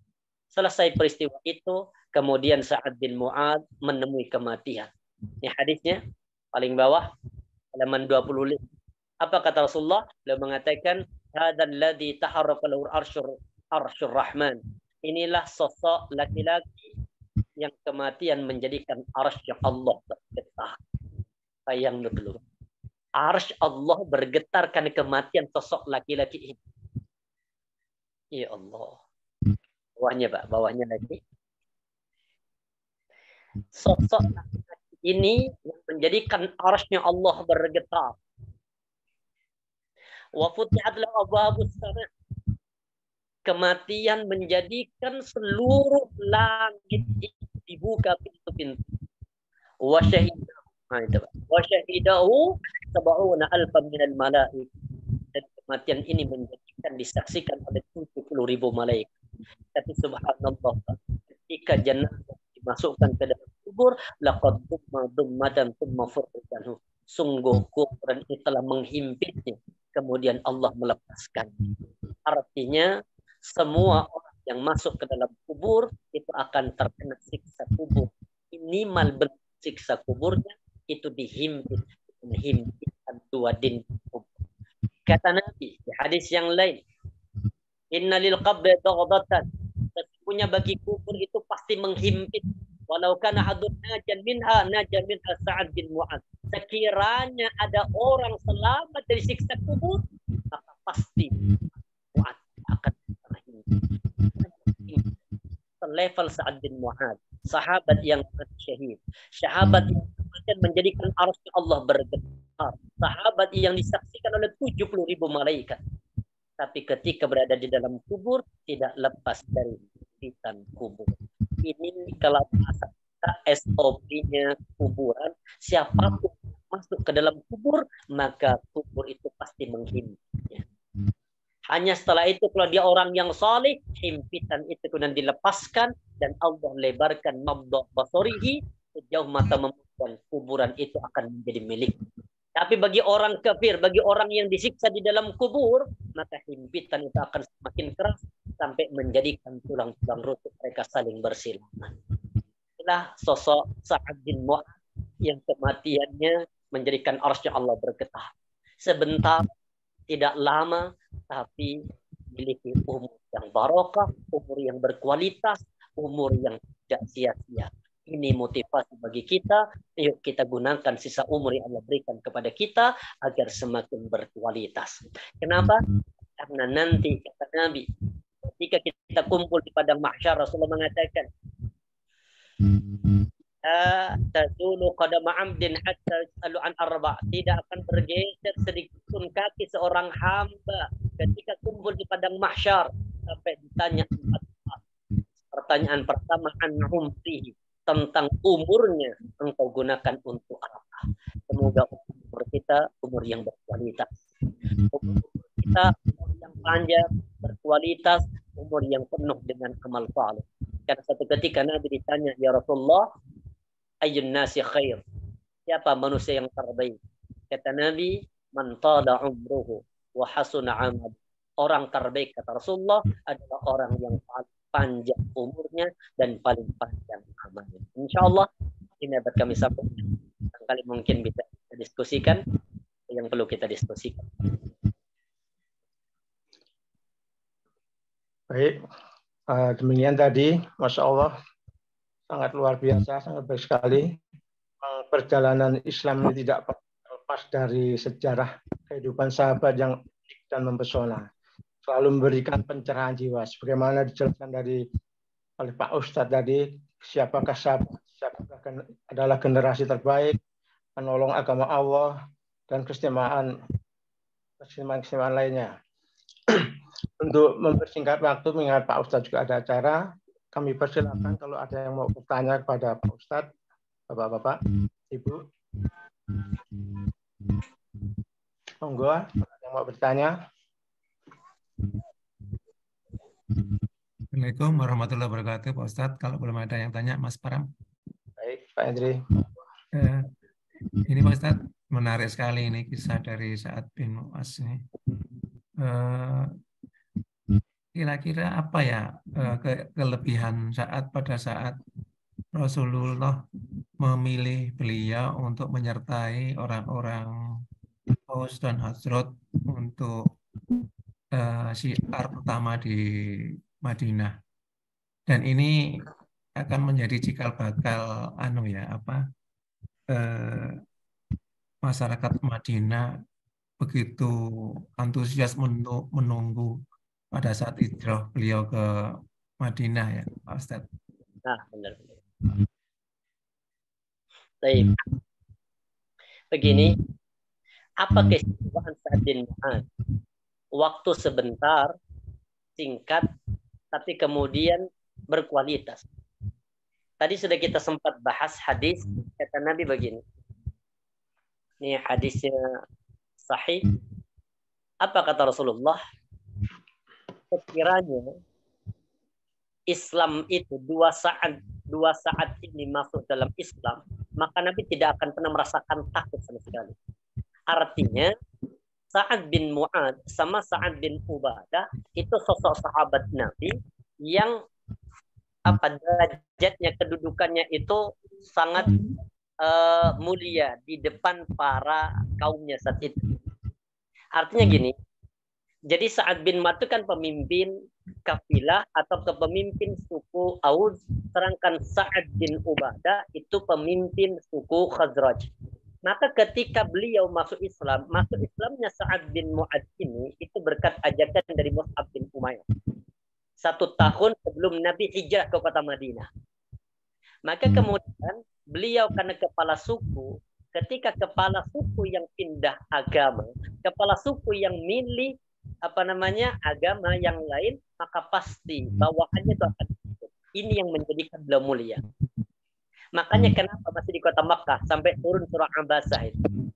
Selesai peristiwa itu, kemudian Sa'ad bin Mu'ad menemui kematian. Ini hadisnya paling bawah halaman 25. Apa kata Rasulullah? Beliau mengatakan hadzal ladzi taharraka lahu arsyur rahman. Inilah sosok laki-laki yang kematian menjadikan arsy Allah bergetar. Bayang dulu. Arsy Allah bergetar karena kematian sosok laki-laki ini. Ya Allah. Bawahnya Pak, bawahnya lagi. Sosok laki-laki ini yang menjadikan arsy Allah bergetar. Wa futihat lahu abwabus sama. Kematian menjadikan seluruh langit dibuka pintu-pintu. Wa syahidahu sab'una alfan minal malaik. Dan kematian ini menjadikan disaksikan oleh 70.000 malaikat. Tapi subhanallah, ketika jenazah dimasukkan ke dalam kubur, laqad dummatan thumma furqanhu. Sungguh kuburan itu telah menghimpitnya. Kemudian Allah melepaskan. Artinya semua orang yang masuk ke dalam kubur itu akan terkena siksa kubur. Minimal bentuk siksa kuburnya itu menghimpitan 2 dinding kubur. Kata Nabi di hadis yang lain, inna lil qabri daghdatan. Sesungguhnya bagi kubur itu pasti menghimpit. Walau kana hadun najan minha Sa'ad bin Mu'ad. Sekiranya ada orang selamat dari siksa kubur, maka pasti Mu'ad akan selevel Sa'ad bin Mu'ad, sahabat yang syahid, sahabat yang menjadikan arsy Allah bergetar, sahabat yang disaksikan oleh 70.000 malaikat. Tapi ketika berada di dalam kubur tidak lepas dari himpitan kubur. Ini kalau bahasa SOP-nya kuburan, siapapun masuk ke dalam kubur, maka kubur itu pasti menghimpitnya. Hanya setelah itu kalau dia orang yang saleh, himpitan itu kemudian dilepaskan dan Allah lebarkan mabda basarihi sejauh mata memandang, kuburan itu akan menjadi milik. Tapi bagi orang kafir, bagi orang yang disiksa di dalam kubur, maka himpitan itu akan semakin keras sampai menjadikan tulang-tulang rusuk mereka saling bersilangan. Inilah sosok Sa'ad bin Mu'ad yang kematiannya menjadikan arsy Allah bergetar. Sebentar tidak lama, tapi memiliki umur yang barokah, umur yang berkualitas, umur yang tidak sia-sia. Ini motivasi bagi kita. Yuk kita gunakan sisa umur yang Allah berikan kepada kita agar semakin berkualitas. Kenapa? Karena nanti kata Nabi, ketika kita kumpul di padang mahsyar, Rasulullah mengatakan, tazulu qadama 'abdin hatta yus'alu an arba'. Tidak akan bergeser sedikit pun kaki seorang hamba ketika kumpul di padang mahsyar sampai ditanya 4 hal. Pertanyaan pertama, an umrihi, tentang umurnya engkau gunakan untuk apa. Semoga umur kita umur yang berkualitas. Umur kita umur yang panjang, berkualitas, umur yang penuh dengan amal saleh. Karena satu ketika Nabi ditanya, ya Rasulullah, ayyun nasi khair? Siapa manusia yang terbaik? Kata Nabi, man tala umruhu wa hasuna amal. Orang terbaik kata Rasulullah adalah orang yang paling panjang umurnya dan paling panjang amalnya. Insyaallah ini dapat kami sampaikan. Kali mungkin bisa kita diskusikan yang perlu kita diskusikan. Baik, demikian tadi, Masya Allah, sangat luar biasa, sangat baik sekali. Perjalanan Islam ini tidak lepas dari sejarah kehidupan sahabat yang unik dan mempesona. Selalu memberikan pencerahan jiwa. Sebagaimana dijelaskan oleh Pak Ustadz tadi, siapakah sahabat, siapakah adalah generasi terbaik, penolong agama Allah, dan keistimewaan lainnya. Untuk mempersingkat waktu, mengingat Pak Ustadz juga ada acara, kami persilakan kalau ada yang mau bertanya kepada Pak Ustadz, Bapak-bapak, Ibu. Monggo, yang mau bertanya. Assalamualaikum warahmatullahi wabarakatuh, Pak Ustadz. Kalau belum ada yang tanya, Mas Param. Baik, Pak Hendri. Ini Pak Ustadz, menarik sekali ini kisah dari Sa'ad bin Mu'az ini. Kira-kira apa ya kelebihan Sa'ad pada saat Rasulullah memilih beliau untuk menyertai orang-orang Aus dan Khazraj untuk syiar pertama di Madinah, dan ini akan menjadi cikal bakal masyarakat Madinah begitu antusias menunggu pada saat hijrah beliau ke Madinah, ya Pak Ustadz. Nah, benar. Baik. Begini, apa keistimewaan Sa'ad bin Mu'adz? Waktu sebentar, singkat, tapi kemudian berkualitas. Tadi sudah kita sempat bahas hadis, kata Nabi begini. Ini hadisnya sahih. Apa kata Rasulullah? Sekiranya Islam itu dua saat ini masuk dalam Islam, maka Nabi tidak akan pernah merasakan takut sama sekali. Artinya, Sa'ad bin Mu'adz sama Sa'ad bin Ubadah itu sosok sahabat Nabi yang derajatnya, kedudukannya itu sangat mulia di depan para kaumnya saat itu. Artinya gini, jadi Sa'ad bin Mu'adz itu kan pemimpin kafilah atau pemimpin suku Aus, sedangkan Sa'ad bin Ubadah itu pemimpin suku Khazraj. Maka ketika beliau masuk Islamnya Sa'ad bin Mu'adz ini itu berkat ajakan dari Mus'ab bin Umayyah. 1 tahun sebelum Nabi hijrah ke kota Madinah. Maka kemudian beliau karena kepala suku, ketika kepala suku yang pindah agama, kepala suku yang milih agama yang lain, maka pasti bawahannya itu akan ikut. Ini yang menjadikan beliau mulia. Makanya kenapa masih di kota Makkah sampai turun surah Abasah itu.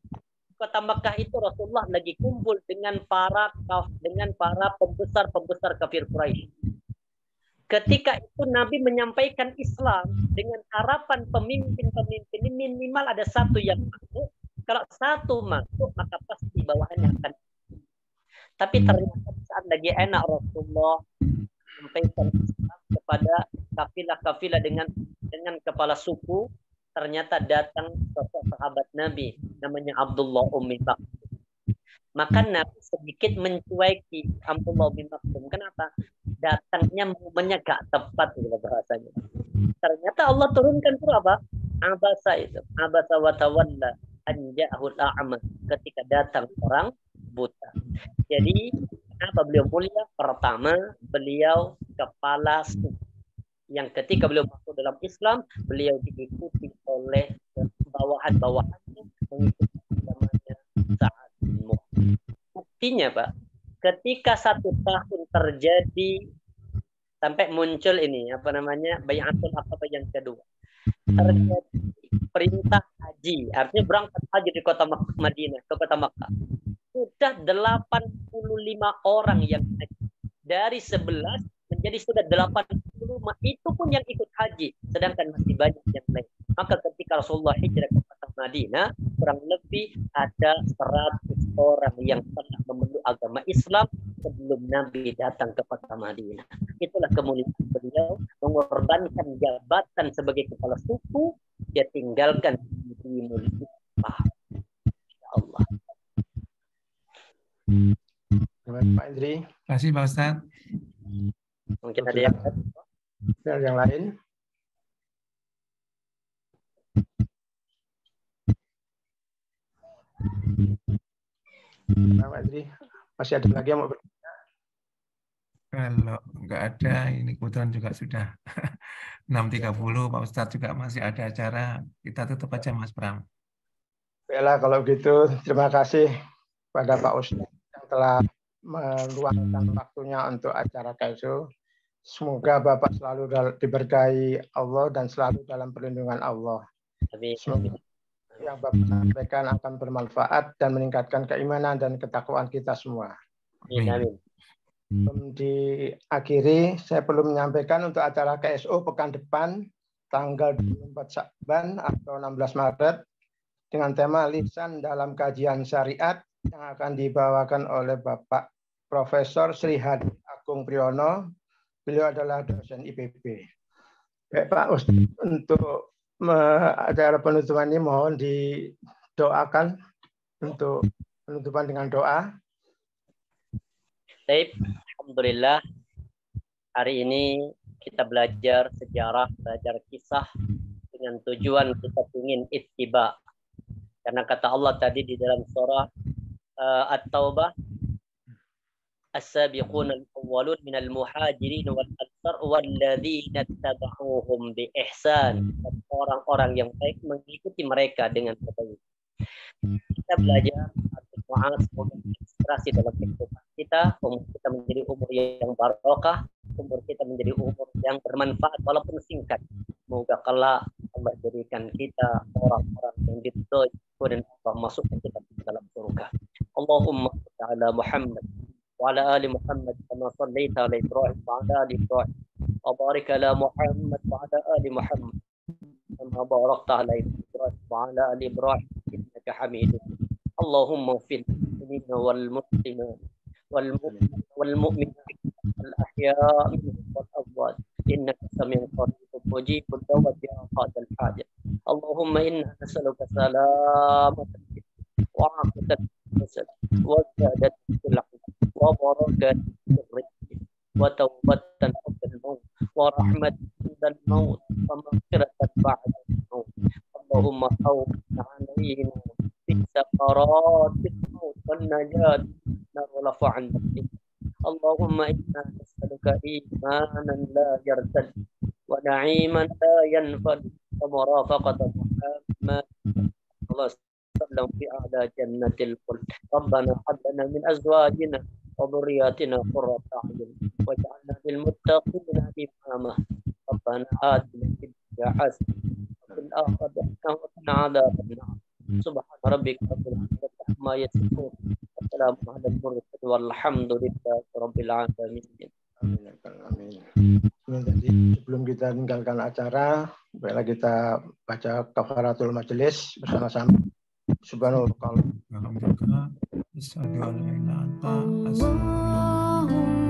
Kota Makkah itu Rasulullah lagi kumpul dengan para pembesar kafir Quraisy. Ketika itu Nabi menyampaikan Islam dengan harapan pemimpin-pemimpin ini minimal ada 1 yang masuk. Kalau 1 masuk maka pasti bawahannya akan. Tapi ternyata saat lagi enak Rasulullah menyampaikan Islam kepada kafilah-kafilah dengan kepala suku, ternyata datang sosok sahabat Nabi namanya Abdullah Ummi Maktum. Maka Nabi sedikit mencueki Abdullah bin Maktum. Kenapa? Datangnya momennya gak tepat gitu bahasanya. Ternyata Allah turunkan surah apa? Abasa itu. Abasa wa tawalla an ja'ahul a'ma, ketika datang orang buta. Jadi kenapa beliau mulia? Pertama, beliau kepala suku. Yang ketika beliau masuk dalam Islam, beliau diikuti oleh bawahan-bawahannya mengikuti agamanya Sa'ad bin Mu'adh. Buktinya Pak, ketika 1 tahun terjadi sampai muncul ini apa namanya Bai'atul Aqabah yang kedua, terjadi perintah haji, artinya berangkat haji di kota Madinah ke kota Makkah. Sudah 85 orang yang haji. Dari 11 menjadi sudah 85, itu pun yang ikut haji, sedangkan masih banyak yang lain. Maka ketika Rasulullah hijrah ke kota Madinah, kurang lebih ada 100 orang yang pernah memeluk agama Islam sebelum Nabi datang ke kota Madinah. Itulah kemuliaan beliau, mengorbankan jabatan sebagai kepala suku, dia tinggalkan di mulia. Ya Allah. Pak Indri. Terima kasih Pak Ustadz. Mungkin ada yang lain. Pak Indri, masih ada lagi yang mau bertanya? Kalau nggak ada, ini kebetulan juga sudah 6.30, Pak Ustadz juga masih ada acara. Kita tutup aja Mas Pram. Baiklah, kalau gitu terima kasih pada Pak Ustadz yang telah meluangkan waktunya untuk acara KSU. Semoga Bapak selalu diberkahi Allah dan selalu dalam perlindungan Allah. Semoga yang Bapak sampaikan akan bermanfaat dan meningkatkan keimanan dan ketakwaan kita semua. Amin. Diakhiri, saya perlu menyampaikan untuk acara KSO pekan depan tanggal 24 Syakban atau 16 Maret dengan tema lisan dalam kajian syariat yang akan dibawakan oleh Bapak Profesor Sri Hadi Agung Priyono. Beliau adalah dosen IPB. Baik Pak Ustadz, untuk acara penutupan ini mohon didoakan untuk penutupan dengan doa. Baik, alhamdulillah hari ini kita belajar sejarah, belajar kisah dengan tujuan kita ingin ittiba. Karena kata Allah tadi di dalam surah At-Taubah, as-sabiquna al-awwalun minal muhajirin wal ansar walladzina tabauhum bi ihsan. Orang-orang yang baik mengikuti mereka dengan kebaikan. Kita belajar Mu'adz, semoga inspirasi dalam kehidupan kita, umur kita menjadi umur yang barokah, umur kita menjadi umur yang bermanfaat walaupun singkat. Semoga kelak Allah jadikan kita orang-orang yang diridhoi dan Allah masukkan kita ke dalam surga. Allahumma shalli ala Muhammad wa ala ali Muhammad kama shallaita ala Ibrahim wa ala ali Ibrahim wa barik ala Muhammad wa ala ali Muhammad kama barakta ala Ibrahim wa ala ali Ibrahim innaka Hamidum. Allahumma ighfir lana wal muslimin wal mu'minin al ahya' minhum wal amwat innaka sami'un qarib mujibud da'wat ya qadal hajat. Allahumma inna nas'aluka salamatan wa afiyatan wa sa'adatan fil akhirah wa barakatan fil rizq wa tawbatan qabla al-maut wa rahmatan inda al-maut wa maghfiratan ba'da al-maut. Allahumma hawwin 'alaina fi sakaratil maut wan najat narfa 'an nafsik. Allahumma inna nas'aluka imanan la yartad wa na'iman la yanfad wa murafaqata Muhammad sallallahu alaihi wasallam fi a'la jannatil khuld. Rabbana hab lana min azwajina wa dhurriyyatina qurrata a'yun waj'alna lil muttaqina imama. Rabbana atina fid dunya hasanah wa fil akhirati hasanah wa qina adzaban nar. Subhana rabbika rabbil izzati amma yasifun. Wassalamu ala al-mursalin walhamdulillahi rabbil alamin. Amin. Jadi sebelum kita tinggalkan acara, baiklah kita baca kafaratul majelis bersama-sama. Subhanallah. Alhamdulillah. Assalamualaikum warahmatullahi wabarakatuh.